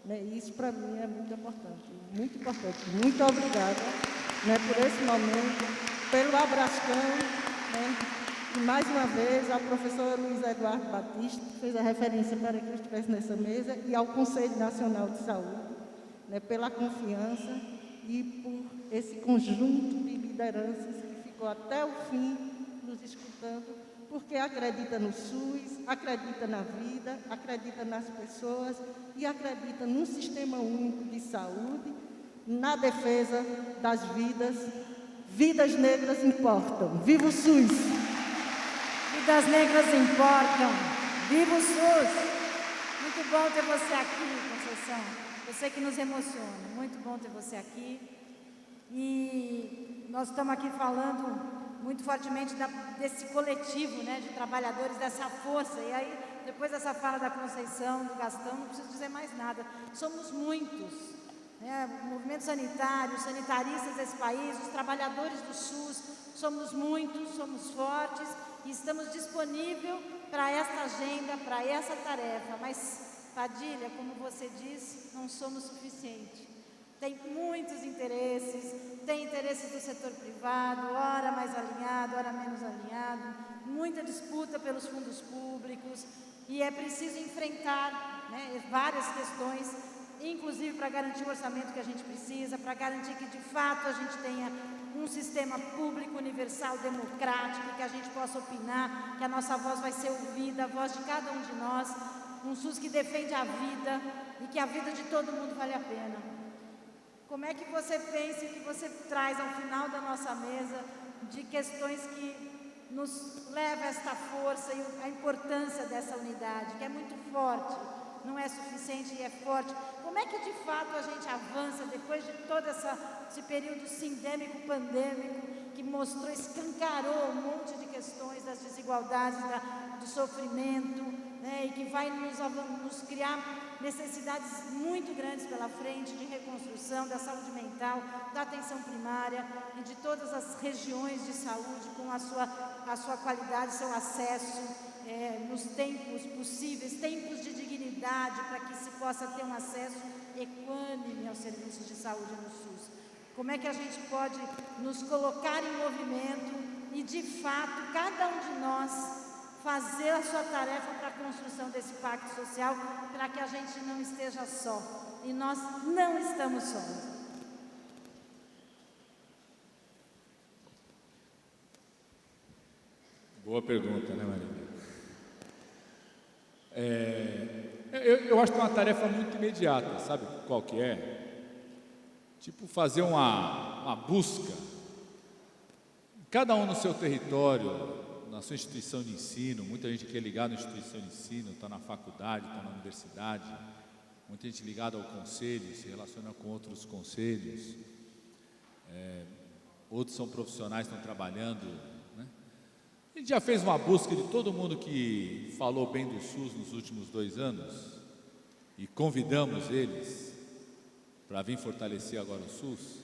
né? Isso para mim é muito importante, muito importante. Muito obrigada, né, por esse momento, pelo abração, né? E mais uma vez ao professor Luiz Eduardo Batista, que fez a referência para que eu estivesse nessa mesa, e ao Conselho Nacional de Saúde, né, pela confiança e por esse conjunto de lideranças que ficou até o fim nos escutando, porque acredita no SUS, acredita na vida, acredita nas pessoas e acredita num sistema único de saúde, na defesa das vidas Vidas negras importam. Viva o SUS! Vidas negras importam. Viva o SUS! Muito bom ter você aqui, Conceição. Você que nos emociona. Muito bom ter você aqui. E nós estamos aqui falando muito fortemente desse coletivo, né, de trabalhadores, dessa força. E aí, depois dessa fala da Conceição, do Gastão, não preciso dizer mais nada. Somos muitos, né, o movimento sanitário, os sanitaristas desse país, os trabalhadores do SUS, somos muitos, somos fortes e estamos disponíveis para essa agenda, para essa tarefa. Mas, Padilha, como você disse, não somos suficientes. Tem muitos interesses, tem interesses do setor privado, ora mais alinhado, ora menos alinhado, muita disputa pelos fundos públicos e é preciso enfrentar, né, várias questões, inclusive para garantir o orçamento que a gente precisa, para garantir que de fato a gente tenha um sistema público, universal, democrático, que a gente possa opinar, que a nossa voz vai ser ouvida, a voz de cada um de nós, um SUS que defende a vida e que a vida de todo mundo vale a pena. Como é que você pensa e que você traz ao final da nossa mesa de questões que nos levam a esta força e a importância dessa unidade, que é muito forte, não é suficiente e é forte. Como é que de fato a gente avança depois de todo esse período sindêmico, pandêmico, que mostrou, escancarou um monte de questões das desigualdades, do sofrimento, né, e que vai nos criar necessidades muito grandes pela frente de reconstrução da saúde mental, da atenção primária e de todas as regiões de saúde com a sua qualidade, seu acesso nos tempos possíveis, tempos de dignidade para que se possa ter um acesso equânime aos serviços de saúde no SUS. Como é que a gente pode nos colocar em movimento e de fato cada um de nós fazer a sua tarefa para a construção desse pacto social, para que a gente não esteja só. E nós não estamos sós. Boa pergunta, né, Marília? Eu acho que é uma tarefa muito imediata, sabe qual que é? Tipo, fazer uma busca, cada um no seu território, na sua instituição de ensino. Muita gente que é ligada à instituição de ensino, está na faculdade, está na universidade, muita gente ligada ao conselho, se relaciona com outros conselhos, outros são profissionais, estão trabalhando, né? A gente já fez uma busca de todo mundo que falou bem do SUS nos últimos 2 anos e convidamos eles para vir fortalecer agora o SUS.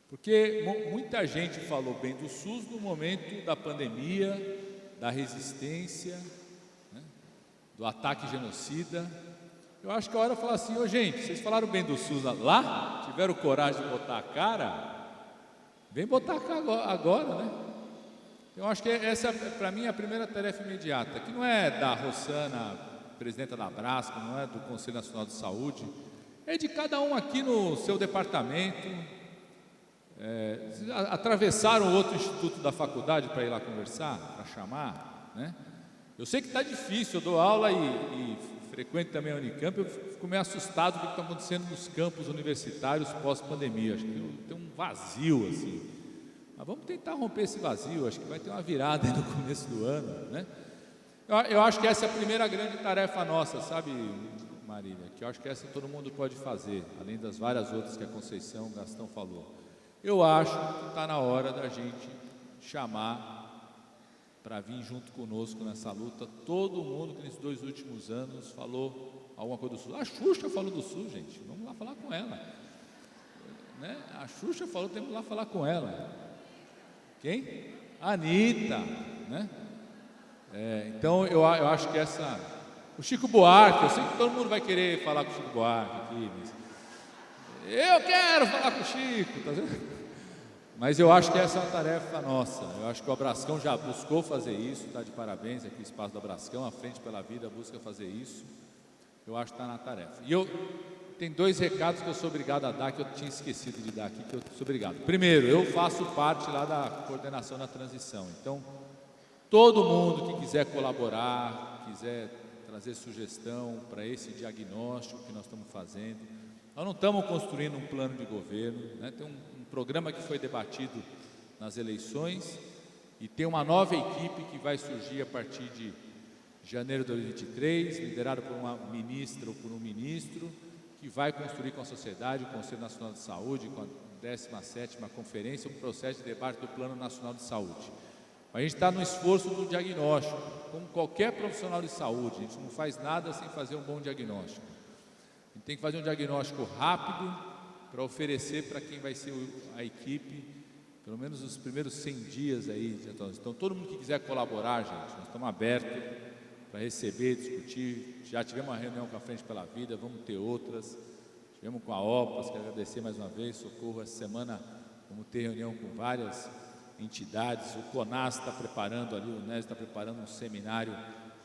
Porque muita gente falou bem do SUS no momento da pandemia, da resistência, né, do ataque genocida. Eu acho que a hora é falar assim: gente, vocês falaram bem do SUS lá? Tiveram coragem de botar a cara? Vem botar a cara agora, né? Eu acho que essa, para mim, é a primeira tarefa imediata, que não é da Rosana, presidenta da Abrasco, não é do Conselho Nacional de Saúde, é de cada um aqui no seu departamento. Atravessaram outro instituto da faculdade para ir lá conversar, para chamar, né? Eu sei que está difícil, eu dou aula e frequento também a Unicamp, eu fico meio assustado com o que está acontecendo nos campos universitários pós-pandemia. Acho que tem um vazio assim, mas vamos tentar romper esse vazio. Acho que vai ter uma virada aí no começo do ano, né? Eu acho que essa é a primeira grande tarefa nossa, sabe, Marília? Que eu acho que essa todo mundo pode fazer, além das várias outras que a Conceição, o Gastão falou. Eu acho que está na hora da gente chamar para vir junto conosco nessa luta todo mundo que nesses 2 últimos anos falou alguma coisa do SUS. A Xuxa falou do SUS, gente, vamos lá falar com ela, né? A Xuxa falou, temos que ir lá falar com ela. Quem? A Anitta, né? Então eu acho que o Chico Buarque, eu sei que todo mundo vai querer falar com o Chico Buarque aqui, mas eu quero falar com o Chico, tá vendo? Mas eu acho que essa é uma tarefa nossa. Eu acho que o Abrascão já buscou fazer isso, está de parabéns aqui o espaço do Abrascão, a Frente pela Vida busca fazer isso. Eu acho que está na tarefa. E tem 2 recados que eu sou obrigado a dar, que eu tinha esquecido de dar aqui, que eu sou obrigado. Primeiro, eu faço parte lá da coordenação da transição. Então, todo mundo que quiser colaborar, quiser trazer sugestão para esse diagnóstico que nós estamos fazendo. Nós não estamos construindo um plano de governo, né? Tem um programa que foi debatido nas eleições e tem uma nova equipe que vai surgir a partir de janeiro de 2023, liderada por uma ministra ou por um ministro, que vai construir com a sociedade, o Conselho Nacional de Saúde, com a 17ª Conferência, um processo de debate do Plano Nacional de Saúde. A gente está no esforço do diagnóstico, como qualquer profissional de saúde, a gente não faz nada sem fazer um bom diagnóstico. A gente tem que fazer um diagnóstico rápido para oferecer para quem vai ser a equipe, pelo menos os primeiros 100 dias aí. Então, todo mundo que quiser colaborar, gente, nós estamos abertos para receber, discutir. Já tivemos uma reunião com a Frente pela Vida, vamos ter outras. Tivemos com a OPAS, quero agradecer mais uma vez, Socorro. Essa semana vamos ter reunião com várias entidades. O CONAS está preparando ali, o UNES está preparando um seminário,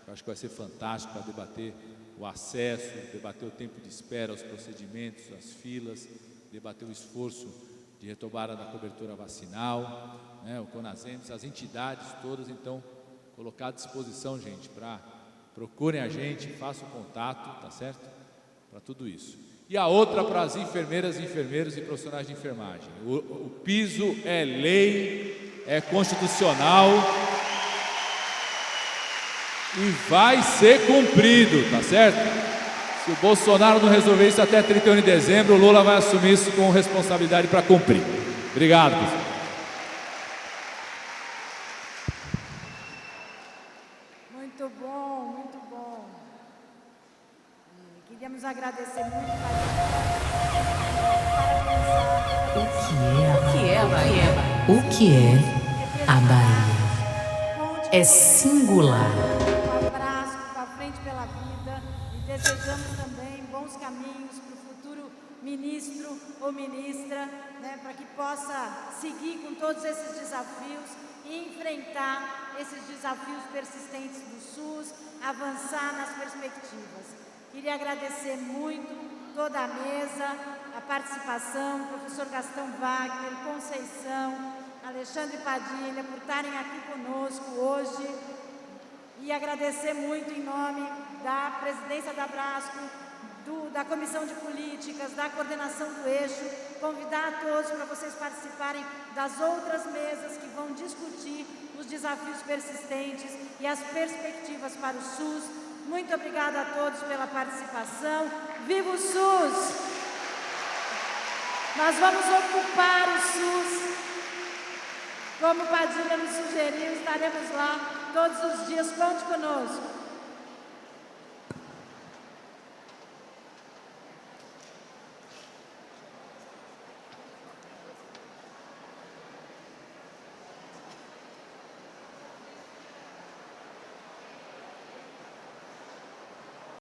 que eu acho que vai ser fantástico, para debater o acesso, debater o tempo de espera, os procedimentos, as filas, debater o esforço de retomada da cobertura vacinal, né, o CONASEMS, as entidades todas, então, colocar à disposição, gente, para procurem a gente, façam contato, tá certo? Para tudo isso. E a outra para as enfermeiras, enfermeiros e profissionais de enfermagem. O piso é lei, é constitucional e vai ser cumprido, tá certo? Se o Bolsonaro não resolver isso até 31 de dezembro, o Lula vai assumir isso com responsabilidade para cumprir. Obrigado, pessoal. Muito bom, muito bom. Queríamos agradecer muito, O que é a Bahia? É singular. Um abraço para a Frente pela Vida e desejamos também bons caminhos para o futuro ministro ou ministra, né, para que possa seguir com todos esses desafios e enfrentar esses desafios persistentes do SUS, avançar nas perspectivas. Queria agradecer muito toda a mesa, a participação, professor Gastão Wagner, Conceição, Alexandre Padilha, por estarem aqui conosco hoje, e agradecer muito em nome da presidência da Abrasco, da Comissão de Políticas, da coordenação do eixo, convidar a todos para vocês participarem das outras mesas que vão discutir os desafios persistentes e as perspectivas para o SUS. Muito obrigada a todos pela participação. Viva o SUS! Nós vamos ocupar o SUS. Como Padilha nos sugeriu, estaremos lá todos os dias. Conte conosco.